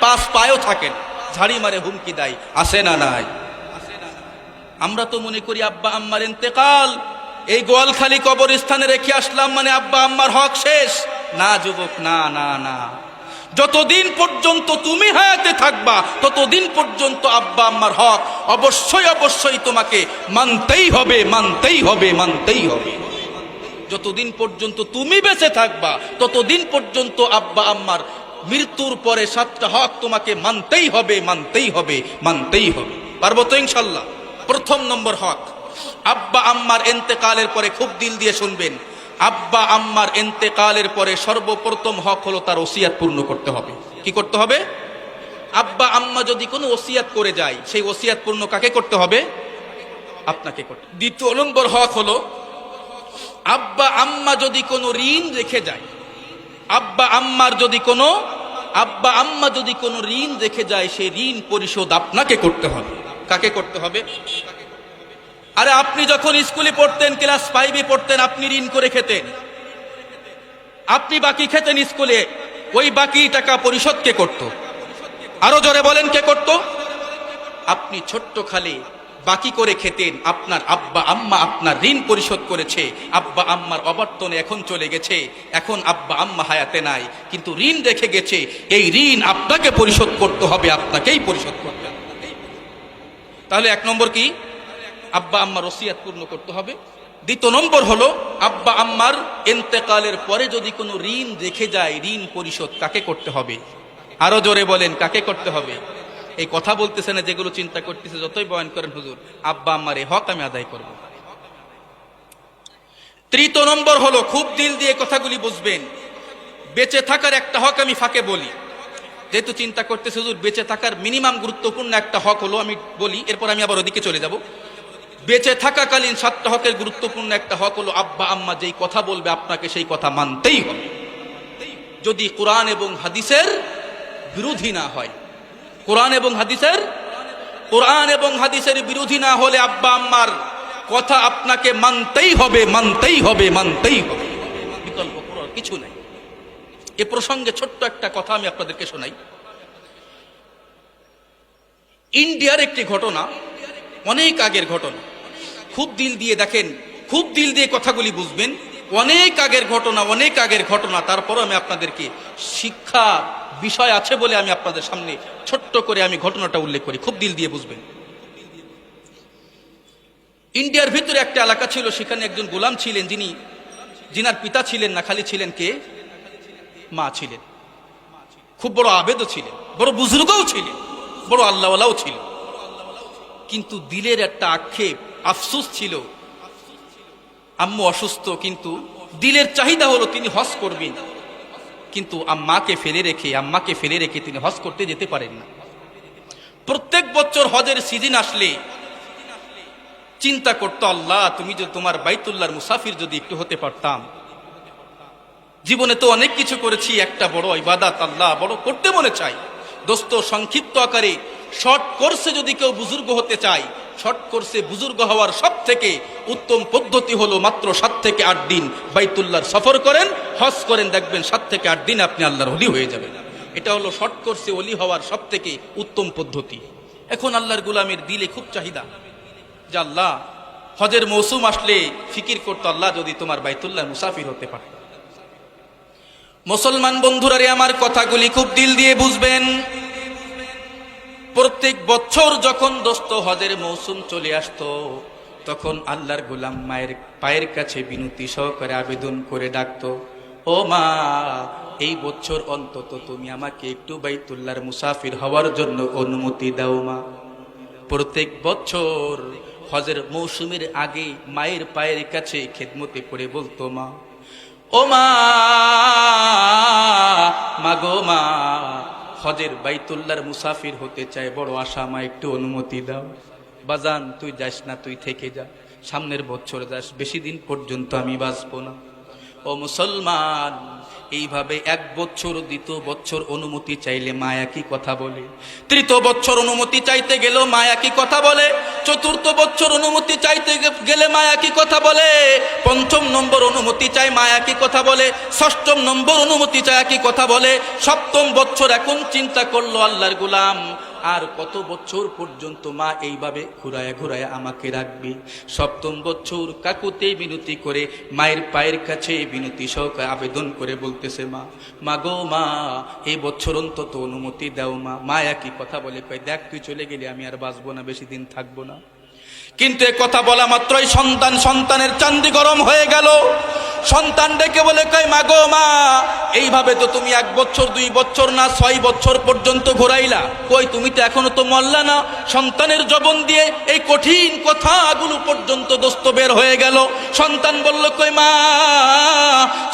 5 পায়ও থাকেন, ঝাড়ি মারে হুমকি দেয়, আসে না নাই? আমরা তো মনে করি আব্বা আম্মার ইন্তেকাল, এই গোয়ালখালী কবরস্থানে রেখে আসলাম মানে আব্বা আম্মার হক শেষ। না যুবক, না না না, যতদিন পর্যন্ত তুমি হায়াতে থাকবা, ততদিন পর্যন্ত আব্বা আম্মার হক অবশ্যই অবশ্যই তোমাকে মানতেই হবে, মানতেই হবে, মানতেই হবে। যতদিন পর্যন্ত তুমি বেঁচে থাকবা, ততদিন পর্যন্ত আব্বা আম্মার মৃত্যুর পরে 7টা হক তোমাকে মানতেই হবে, মানতেই হবে, মানতেই হবে। পারবো তো ইনশাল্লাহ? প্রথম নম্বর হক, আব্বা আম্মার ইন্তেকালের পরে, খুব দিল দিয়ে শুনবেন, আব্বা আম্মার ইন্তেকালের পরে সর্বপ্রথম হক হলো তার ওসিয়াত পূর্ণ করতে হবে। কি করতে হবে? আব্বা আম্মা যদি কোনো ওসিয়াত করে যায়, সেই ওসিয়াত পূর্ণ কাকে করতে হবে? আপনাকে করতে। দ্বিতীয় নম্বর হক হলো, আব্বা আম্মা যদি কোনো ঋণ রেখে যায়, আব্বা আম্মা যদি কোনো ঋণ রেখে যায়, সেই ঋণ পরিশোধ আপনাকে করতে হবে। কাকে করতে হবে? আরে আপনি যখন স্কুলে পড়তেন, ক্লাস 5-এ পড়তেন, আপনি ঋণ করে খেতেন, আপনি বাকি খেতেন স্কুলে, ওই বাকি টাকা পরিশোধ কে করত? আরো জোরে বলেন, কে করত? আপনি ছোট্ট খালে বাকি করে খেতেন, আপনার আব্বা আম্মা আপনার ঋণ পরিশোধ করেছে। আব্বা আম্মার অবর্তনে এখন চলে গেছে, এখন আব্বা আম্মা হায়াতে নাই, কিন্তু ঋণ রেখে গেছে, এই ঋণ আপনাকে পরিশোধ করতে হবে, আপনাকেই পরিশোধ করতে হবে। তাহলে 1 নম্বর কি? আব্বা আম্মার ওসিয়াত পূর্ণ করতে হবে। দ্বিতীয় নম্বর হলো, আব্বা আম্মার ইন্তেকালের পরে যদি কোনো ঋণ রেখে যায়, ঋণ পরিশোধ কাকে করতে হবে? আরো জোরে বলেন, কাকে করতে হবে? এই কথা বলতেছে না, যেগুলো চিন্তা করতেছে, যতই বয়ান করেন হুজুর, আব্বা আম্মার এই হক আমি আদায় করব। তৃতীয় নম্বর হলো, খুব দিল দিয়ে কথাগুলি বুঝবেন, বেঁচে থাকার একটা হক আমি ফাঁকে বলি, যেহেতু চিন্তা করতেছে হুজুর বেঁচে থাকার মিনিমাম গুরুত্বপূর্ণ একটা হক হলো, আমি বলি, এরপর আমি আবার ওদিকে চলে যাব। বেঁচে থাকাকালীন 7টা হকের গুরুত্বপূর্ণ একটা হক হলো, আব্বা আম্মা যেই কথা বলবে আপনাকে সেই কথা মানতেই হবে। যদি কোরআন এবং হাদিসের বিরোধী না হয়। কোরআন এবং হাদিসের বিরোধী না হলে আব্বা আম্মার কথা আপনাকে মানতেই হবে। বিকল্প করার কিছু নাই। এ প্রসঙ্গে ছোট্ট একটা কথা আমি আপনাদেরকে শোনাই। ইন্ডিয়ার একটি ঘটনা, অনেক আগের ঘটনা, খুব দিল দিয়ে দেখেন, খুব দিল দিয়ে কথাগুলি বুঝবেন। অনেক আগের ঘটনা, তারপর আমি আপনাদেরকে শিক্ষা বিষয় আছে বলে আমি আপনাদের সামনে ছোট্ট করে আমি ঘটনাটা উল্লেখ করি, খুব দিল দিয়ে বুঝবেন। ইন্ডিয়ার ভিতরে একটা এলাকা ছিল, সেখানে একজন গোলাম ছিলেন, যিনার পিতা ছিলেন না, খালি ছিলেন কে? মা ছিলেন। খুব বড় আবেদও ছিলেন, বড় বুজুর্গও ছিলেন, বড় আল্লাহওয়ালাও ছিলেন। কিন্তু দিলের একটা আক্ষেপ, আফসোস ছিল, আম্মু অসুস্থ, কিন্তু দিলের চাহিদা হলো তিনি হজ করবেন, কিন্তু আম্মাকে ফেলে রেখে তিনি হজ করতে যেতে পারেন না। প্রত্যেক বছর হজের সিজন আসলে চিন্তা করতো, আল্লাহ তুমি যদি তোমার বাইতুল্লাহর মুসাফির যদি একটু হতে পারতাম। জীবনে তো অনেক কিছু করেছি, একটা বড় ইবাদত আল্লাহ বড় করতে মনে চাই। দোস্ত, সংক্ষিপ্ত আকারে শর্ট কোর্সে যদি কেউ বুজুর্গ হতে চায়, শর্ট কোর্সে বুজুর্গ হওয়ার সব থেকে উত্তম পদ্ধতি হলো মাত্র 7 থেকে 8 দিন বাইতুল্লাহর সফর করেন, হজ করেন, দেখবেন 7 থেকে 8 দিন আপনি আল্লাহর ওলি হয়ে যাবেন। এটা হলো শর্ট কোর্সে ওলি হওয়ার সব থেকে উত্তম পদ্ধতি। এখন আল্লাহর গোলামের দিলে খুব চাহিদা যে আল্লাহ হজের মৌসুম আসলে ফিকির করতো, আল্লাহ যদি তোমার বাইতুল্লাহ মুসাফির হতে পারে। মুসলমান বন্ধুরা রে, আমার কথাগুলি খুব দিল দিয়ে বুঝবেন। প্রত্যেক বছর যখন দোস্ত হজের মৌসুম চলে আসতো, তখন আল্লাহর গোলাম মায়ের পায়ের কাছে বিনতি সহকারে আবেদন করে ডাকতো, ও মা, এই বছর অন্তত তুমি আমাকে একটু বাইতুল্লাহর মুসাফির হওয়ার জন্য অনুমতি দাও মা। প্রত্যেক বছর হজের মৌসুমের আগে মায়ের পায়ের কাছে খেদমতে করে বলতো, মা, ও মা, মাগো মা, হজের বাইতুল্লাহর মুসাফির হতে চায়, বড় আশা, মা একটু অনুমতি দাও। বাজান, তুই যাস না, তুই থেকে যা, সামনের বছর যাস, বেশি দিন পর্যন্ত আমি বাঁচবো না। ও মুসলমান, এইভাবে 1 বছর, 2 বছর অনুমতি চাইলে মা একই কথা বলে, 3 বছর অনুমতি চাইতে গেলেও মা একই কথা বলে, 4 বছর অনুমতি চাইতে গেলে মা একই কথা বলে, 5ম নম্বর অনুমতি চাই মা একই কথা বলে, 6ম নম্বর অনুমতি চাই একই কথা বলে, 7ম বছর এখন চিন্তা করলো আল্লাহর গোলাম, আর কত বছর পর্যন্ত মা এইভাবে ঘুরায়া আমাকে রাখবে। 7ম বছর কাকুতে বিনতি করে মায়ের পায়ের কাছে বিনতি সহকারে আবেদন করে বলতেছে, মা গো মা, এই বছর অন্তত অনুমতি দাও মা। মা একই কথা বলে, কয়, দেখ তুই চলে গেলে আমি আর বাঁচবো না, বেশি দিন থাকবো না। কিন্তু এ কথা বলা মাত্রই সন্তানের চান্দি গরম হয়ে গেল। সন্তান ডেকে বলে, কয়, মা গো মা, এইভাবে তো তুমি 1 বছর 2 বছর না 6 বছর পর্যন্ত ঘোরাইলা, কই তুমি তো এখনো তো মরলা না। সন্তানের জবান দিয়ে এই কঠিন কথাগুলো পর্যন্ত দোস্ত বের হয়ে গেল। সন্তান বলল, কই মা,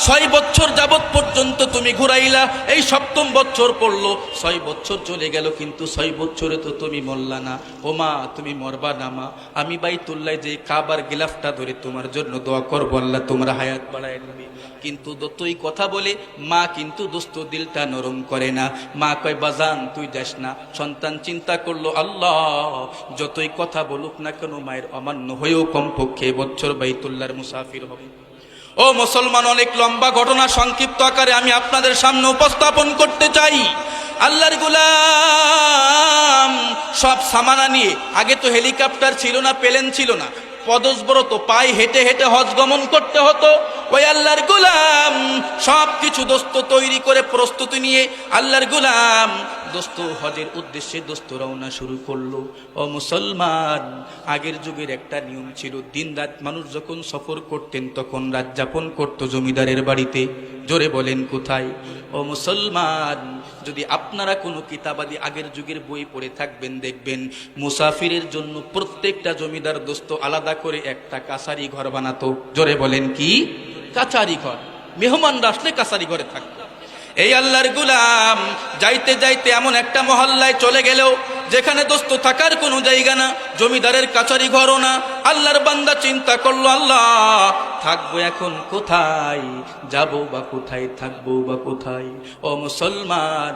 6 বছর যাবত পর্যন্ত তুমি ঘুরাইলা, এই 7ম বছর পড়লো, 6 বছর চলে গেল, কিন্তু 6 বছরে তো তুমি মরলা না। ও মা, তুমি মরবা না মা, আমি বাইতুল্লাহ যে কাবার গিলাফটা ধরে তোমার জন্য দোয়া করবো, আল্লাহ তোমার হায়াত বাড়ায় নেবে। কিন্তু যতই কথা বলে মা কিন্তু দোস্ত দিলটা নরম করে না। মা কয়, বাজান তুই যাস না। সন্তান চিন্তা করলো, আল্লাহ যতই কথা বলুক না কেন, মায়ের অমান্য হয়েও কমপক্ষে বছর বাইতুল্লাহর মুসাফির হবে। ও মুসলমান, অনেক লম্বা ঘটনা সংক্ষিপ্ত আকারে আমি আপনাদের সামনে উপস্থাপন করতে চাই। আল্লাহর গোলাম সব সামানা নিয়ে, আগে তো হেলিকপ্টার ছিল না, প্লেন ছিল না, পদসব্রত পায়ে হেঁটে হেঁটে হজ গমন করতে হতো। ওই আল্লাহর গোলাম সব কিছু দোস্ত তৈরি করে প্রস্তুতি নিয়ে আল্লাহর গোলাম দোস্ত হজের উদ্দেশ্যে দোস্ত রওনা শুরু করলো। ও মুসলমান, আগের যুগের একটা নিয়ম ছিল, দিন রাত মানুষ যখন সফর করতেন তখন রাত যাপন করতো জমিদারের বাড়িতে। জোরে বলেন কোথায়? ও মুসলমান, যদি আপনারা কোনো কিতাবাদি আগের যুগের বই পড়ে থাকবেন, দেখবেন মুসাফিরের জন্য প্রত্যেকটা জমিদার দোস্ত আলাদা করে একটা কাছারি ঘর বানাতো। জোরে বলেন কি? কাছারি ঘর। মেহমানরা আসলে কাছারি ঘরে থাকতো। এই আল্লাহর গোলাম যাইতে যাইতে এমন একটা মহল্লায় চলে গেল যেখানে দোস্ত থাকার কোনো জায়গা না, জমিদারের কাছারি ঘরও না। আল্লাহর বান্দা চিন্তা করলো, আল্লাহ থাকবো এখন কোথায়, যাব বা কোথায়, থাকবো বা কোথায়। ও মুসলমান,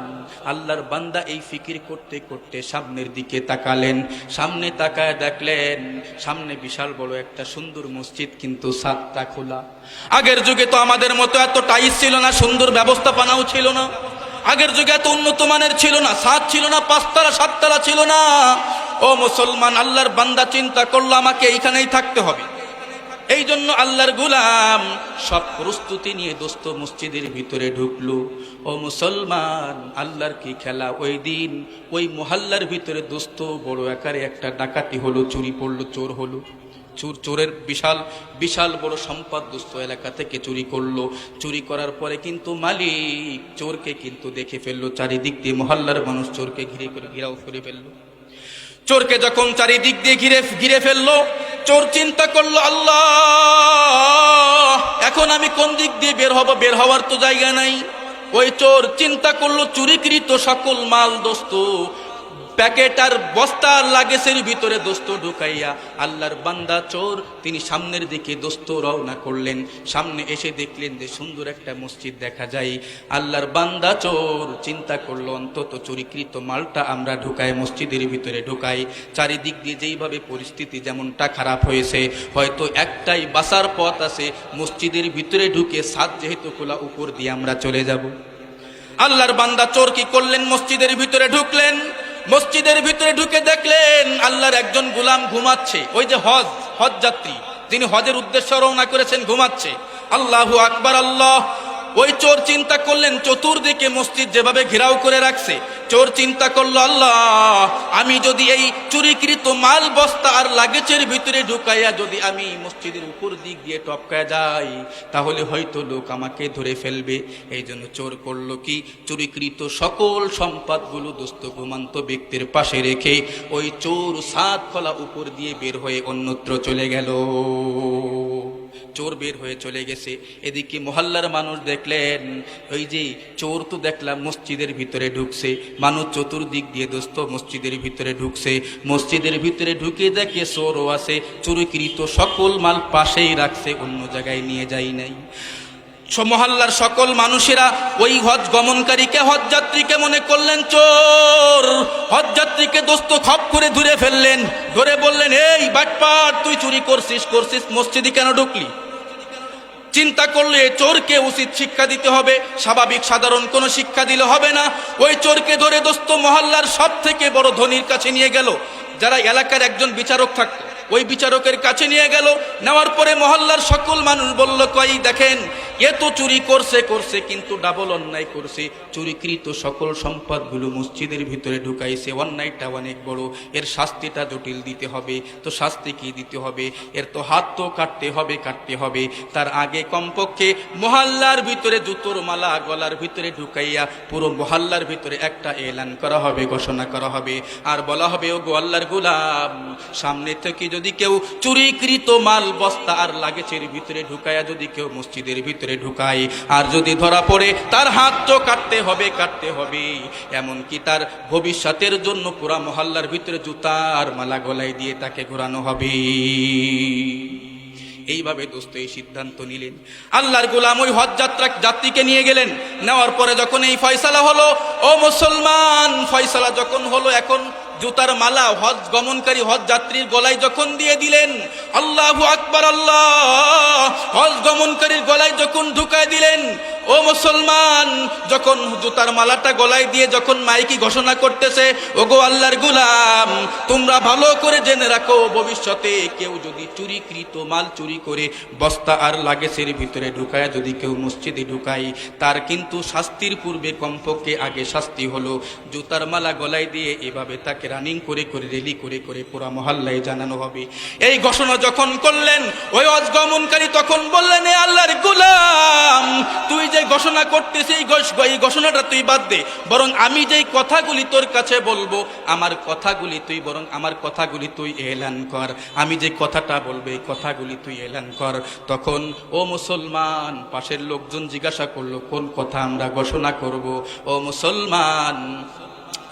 আল্লাহর বান্দা এই ফিকির করতে করতে সামনের দিকে তাকালেন। সামনে তাকায় দেখলেন সামনে বিশাল বড় একটা সুন্দর মসজিদ, কিন্তু ছাদটা খোলা। আগের যুগে তো আমাদের মতো এত টাইস ছিল না, সুন্দর ব্যবস্থাপনাও ছিল না। আগের যুগে এত উন্নত মানের ছিল না, ছাদ ছিল না, 5 তলা 7 তলা ছিল না। ও মুসলমান, আল্লাহর বান্দা চিন্তা করলো আমাকে এইখানেই থাকতে হবে। এই জন্য আল্লাহর গোলাম সব প্রস্তুতি নিয়ে দোস্ত মসজিদের ভিতরে ঢুকলো। ও মুসলমান, আল্লাহর কি খেলা! ওই দিন ওই মহল্লার ভিতরে দোস্ত বড় আকারে একটা ডাকাতি হলো, চুরি পড়লো, চোর হলো। চোরের বিশাল বিশাল বড় সম্পদ দোস্ত এলাকা থেকে চুরি করলো। চুরি করার পরে কিন্তু মালিক চোরকে কিন্তু দেখে ফেললো। চারিদিক দিয়ে মহল্লার মানুষ চোরকে ঘিরাও করে ফেললো। চোরকে যখন চারিদিক দিয়ে ঘিরে ফেললো, চোর চিন্তা করলো, আল্লাহ, এখন আমি কোন দিক দিয়ে বের হব? বের হওয়ার তো জায়গা নাই। ওই চোর চিন্তা করলো চুরিকৃত সকল মাল দোস্ত প্যাকেট আর বস্তার লাগেজের ভিতরে দোস্ত ঢুকাইয়া আল্লাহর বান্দা চোর তিনি সামনের দিকে দোস্ত রওনা করলেন। সামনে এসে দেখলেন যে সুন্দর একটা মসজিদ দেখা যায়। আল্লাহর বান্দা চোর চিন্তা করলো অন্তত চুরিকৃত মালটা আমরা ঢুকাই, মসজিদের ভিতরে ঢুকাই। চারিদিক দিয়ে যেইভাবে পরিস্থিতি যেমনটা খারাপ হয়েছে, হয়তো একটাই বাঁচার পথ আছে, মসজিদের ভিতরে ঢুকে ছাদ যেহেতু খোলা, উপর দিয়ে আমরা চলে যাব। আল্লাহর বান্দা চোর কি করলেন? মসজিদের ভিতরে ঢুকলেন। মসজিদের ভিতরে ঢুকে দেখলেন আল্লাহর একজন গোলাম ঘুমাচ্ছে। ওই যে হজ যাত্রী যিনি হজের উদ্দেশ্যে রওনা করেছেন, ঘুমাচ্ছে। আল্লাহু আকবার, আল্লাহ। ওই চোর চিন্তা করলেন চতুর্দিকে মসজিদ যেভাবে ঘেরাও করে রাখছে, চোর চিন্তা করলো, আল্লাহ, আমি যদি এই চুরিকৃত মাল বস্তা আর লাগেজের ভিতরে ঢুকাইয়া যদি আমি মসজিদের উপর দিক দিয়ে টপকায় যাই, তাহলে হয়তো লোক আমাকে ধরে ফেলবে। এই জন্য চোর করলো কি, চুরিকৃত সকল সম্পদগুলো দোস্ত ঘুমান্ত ব্যক্তির পাশে রেখে ওই চোর ছাদ খোলা উপর দিয়ে বের হয়ে অন্যত্র চলে গেল। চোর বের হয়ে চলে গেছে। এদিকে মহল্লার মানুষ দেখলেন, ওই যে চোর তো দেখলাম মসজিদের ভিতরে ঢুকছে, মানুষ চতুর্দিক দিয়ে দোস্ত মসজিদের ভিতরে ঢুকছে। মসজিদের ভিতরে ঢুকে দেখে চোরও আছে, চুরিকৃত সকল মাল পাশেই রাখছে, অন্য জায়গায় নিয়ে যায় নাই। মহল্লার সকল মানুষেরা ওই হজ গমনকারীকে, হজ যাত্রীকে মনে করলেন চোর। হজ যাত্রীকে দোস্ত খপ করে ধরে ফেললেন, ধরে বললেন, এই বাটপার, তুই চুরি করছিস মসজিদে কেন ঢুকলি? চিন্তা করলে চোরকে উচিত শিক্ষা দিতে হবে, স্বাভাবিক সাধারণ কোনো শিক্ষা দিলে হবে না। ওই চোরকে ধরে দোস্ত মহল্লার সব থেকে বড় ধনীর কাছে নিয়ে গেল, যারা এলাকার একজন বিচারক থাকতো, ওই বিচারকের কাছে নিয়ে গেল। নেওয়ার পরে মহল্লার সকল মানুষ বলল, কই দেখেন, এ তো চুরি করছে কিন্তু ডাবল অন্যায় করছে। চুরিকৃত সকল সম্পদগুলো মসজিদের ভিতরে ঢুকাইছে, অন্যায়টা অনেক বড়, এর শাস্তিটা জটিল দিতে হবে। তো শাস্তি কি দিতে হবে? এর তো হাত তো কাটতে হবে। তার আগে কমপক্ষে মহল্লার ভিতরে জুতোর মালা গলার ভিতরে ঢুকাইয়া পুরো মহল্লার ভিতরে একটা এলান করা হবে, ঘোষণা করা হবে, আর বলা হবে, ও গো আল্লাহর গোলাম, সামনে থেকে যদি কেউ চুরিকৃত মাল বস্তা আর লাগেজের ভিতরে ঢুকাইয়া যদি কেউ মসজিদের ভিতরে ঢুকায়, আর যদি ধরা পড়ে, তার হাত তো কাটতে হবে। এমনকি তার ভবিষ্যতের জন্য পুরা মহল্লার ভিতরে জুতার মালা গলায় দিয়ে তাকে ঘোরানো হবে। এইভাবে দোস্ত এই সিদ্ধান্ত নিলেন। আল্লাহর গোলাম ওই হজ যাত্রীকে নিয়ে গেলেন। নেওয়ার পরে যখন এই ফয়সালা হলো, ও মুসলমান, ফয়সালা যখন হলো, এখন জুতার মালা হজ গমনকারী হজ যাত্রীর গলায় যখন দিয়ে দিলেন, আল্লাহু আকবার, আল্লাহ, হজ গমনকারীর গলায় যখন ঢুকায় দিলেন, ও মুসলমান, যখন জুতার মালাটা গলায় দিয়ে যখন মাইকি ঘোষণা করতেছে, ওগো আল্লাহর গোলাম, তোমরা ভালো করে জেনে রাখো, ভবিষ্যতে কেউ যদি চুরিকৃত মাল চুরি করে বস্তা আর লাগেজের ভিতরে ঢুকায় যদি কেউ মসজিদে ঢুকায়, তার কিন্তু শাস্তির পূর্বে কমপক্ষে আগে শাস্তি হলো জুতার মালা গলায় দিয়ে এভাবে তাকে রানিং করে রেলি করে পুরা মহল্লায় জানানো হবে। এই ঘোষণা যখন করলেন, ওই হজ গমনকারী তখন বললেন, এ আল্লাহর গোলাম, তুই যে ঘোষণা করতেছিস এই ঘোষণাটা তুই বাদ দে, বরং আমি যেই কথাগুলি তোর কাছে বলবো, আমার কথাগুলি তুই এলান কর। আমি যে কথাটা বলবো এই কথাগুলি তুই এলান কর। তখন ও মুসলমান, পাশের লোকজন জিজ্ঞাসা করলো, কোন কথা আমরা ঘোষণা করব? ও মুসলমান,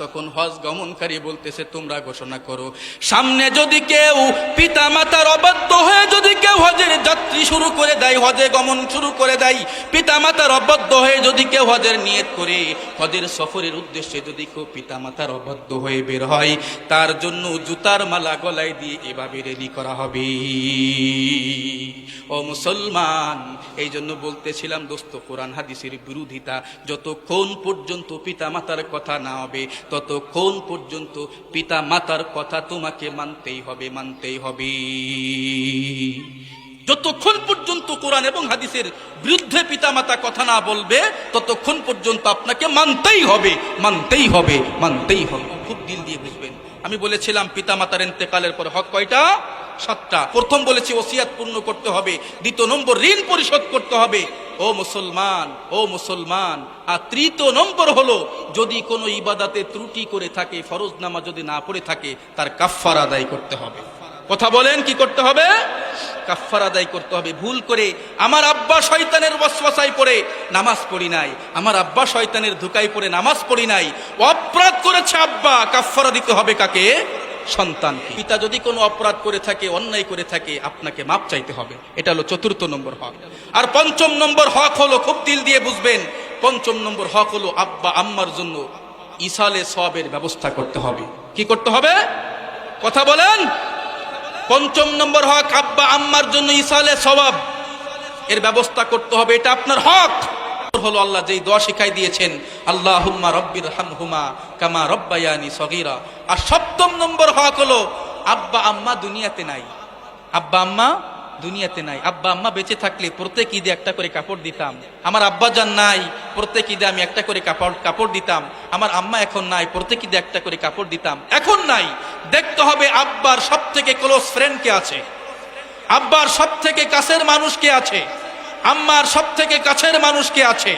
তখন হজ গমনকারী বলতেছে তোমরা ঘোষণা করো, সামনে যদি কেউ পিতা মাতার অবাধ্য হয়ে যদি কেউ হজের যাত্রী শুরু করে দেয়, হজে গমন শুরু করে দেয়, পিতা মাতার অবাধ্য হয়ে যদি কেউ হজের নিয়ত করে হজের সফরের উদ্দেশ্যে যদি কেউ পিতা মাতার অবাধ্য হয়ে বের হয়, তার জন্য জুতার মালা গলায় দিয়ে এভাবে রেডি করা হবে। ও মুসলমান, এই জন্য বলতেছিলাম দোস্ত, কোরআন হাদিসের বিরোধিতা যতক্ষণ পর্যন্ত পিতা মাতার কথা না হবে ততক্ষণ পর্যন্ত পিতা মাতার কথা তোমাকে মানতেই হবে, মানতেই হবে। যতক্ষণ পর্যন্ত কোরআন এবং হাদিসের বিরুদ্ধে পিতা মাতা কথা না বলবে ততক্ষণ পর্যন্ত আপনাকে মানতেই হবে, মানতেই হবে, মানতেই হবে। খুব দিল দিয়ে বুঝবেন। আমি বলেছিলাম পিতা মাতার ইন্তেকালের পর হক কয়টা? 7টা। প্রথম বলেছি ওসিয়াত পূর্ণ করতে হবে, দ্বিতীয় নম্বর ঋণ পরিশোধ করতে হবে। ও মুসলমান, ও মুসলমান, আর তৃতীয় নম্বর হলো যদি কোনো ইবাদাতে ত্রুটি করে থাকে, ফরজ নামাজ যদি না পড়ে থাকে, তার কাফফারা আদায় করতে হবে। কথা বলেন, কি করতে হবে? কাফফারা আদায় করতে হবে। ভুল করে আমার আব্বা শয়তানের ওয়াসওয়াসায় পড়ে নামাজ পড়ি নাই, আমার আব্বা শয়তানের ধোঁকায় পড়ে নামাজ পড়ি নাই, অপরাধ করেছে আব্বা, কাফফারা দিতে হবে কাকে? সন্তানকে। পিতা যদি কোনো অপরাধ করে থাকে, অন্যায় করে থাকে, আপনাকে মাপ চাইতে হবে। এটা হলো 4র্থ নম্বর হক। আর 5ম নম্বর হক হলো, খুব দিল দিয়ে বুঝবেন, 5ম নম্বর হক হলো আব্বা আম্মার জন্য ইসালে সওয়াবের ব্যবস্থা করতে হবে। কি করতে হবে? কথা বলেন। 5ম নম্বর হক, আব্বা আম্মার জন্য ইসালে সওয়াব এর ব্যবস্থা করতে হবে। এটা আপনার হক। হলো আল্লাহ যেই দোয়া শিখাই দিয়েছেন, আল্লাহুম্মা রব্বির হামহুমা কামা রব্বায়ানি সগীরা। আর 7ম নম্বর হক হলো আব্বা আম্মা দুনিয়াতে নাই, আব্বা আম্মা দুনিয়াতে নাই। আব্বা আম্মা বেঁচে থাকলে প্রত্যেক ঈদে একটা করে কাপড় দিতাম। আমার আব্বা জান নাই, প্রত্যেক ঈদে আমি একটা করে কাপড় দিতাম। আমার আম্মা এখন নাই, প্রত্যেক ঈদে একটা করে কাপড় দিতাম। এখন নাই, দেখতে হবে আব্বার সব থেকে ক্লোজ ফ্রেন্ড কে আছে, আব্বার সব থেকে কাছের মানুষ কে আছে, আম্মার সব থেকে কাছের মানুষ কে আছে।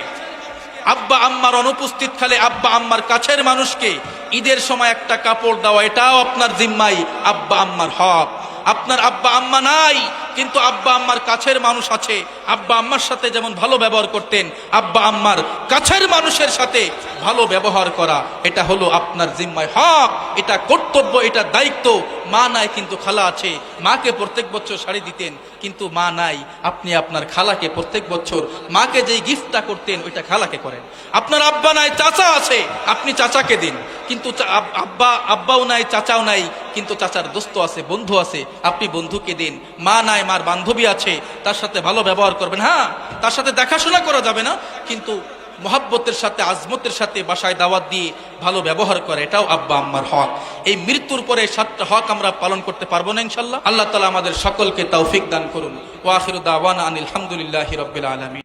আব্বা আম্মার অনুপস্থিত খালে আব্বা আম্মার কাছের মানুষকে ঈদের সময় একটা কাপড় দেওয়া, এটাও আপনার জিম্মাই, আব্বা আম্মার হক। আপনার আব্বা আম্মা নাই, কিন্তু আব্বা আম্মার কাছের মানুষ আছে। আব্বা আম্মার সাথে যেমন ভালো ব্যবহার করতেন, আব্বা আম্মার কাছের মানুষের সাথে ভালো ব্যবহার করা, এটা হলো আপনার জিম্মায় হক, এটা কর্তব্য, এটা দায়িত্ব। মা নাই কিন্তু খালা আছে, মাকে প্রত্যেক বছর শাড়ি দিতেন, কিন্তু মা নাই, আপনি আপনার খালাকে প্রত্যেক বছর মাকে যেই গিফটটা করতেন ওইটা খালাকে করেন। আপনার আব্বা নাই, চাচা আছে, আপনি চাচাকে দিন, কিন্তু আব্বাও নাই, চাচাও নাই, কিন্তু চাচার দোস্ত আছে, বন্ধু আছে, আপনি বন্ধুকে দিন। মা নাই, মার বান্ধবী আছে, তার সাথে ভালো ব্যবহার করবেন। হ্যাঁ, তার সাথে দেখাশোনা করা যাবে না, কিন্তু মহাব্বতের সাথে, আজমতের সাথে বাসায় দাওয়াত দিয়ে ভালো ব্যবহার করে, এটাও আব্বা আম্মার হক। এই মৃত্যুর পরে 7টা হক আমরা পালন করতে পারবো না ইনশাল্লাহ। আল্লাহ তাআলা আমাদের সকলকে তৌফিক দান করুন। ওয়া আখিরু দাওয়ানা আনিল হামদুলিল্লাহি রাব্বিল আলামিন।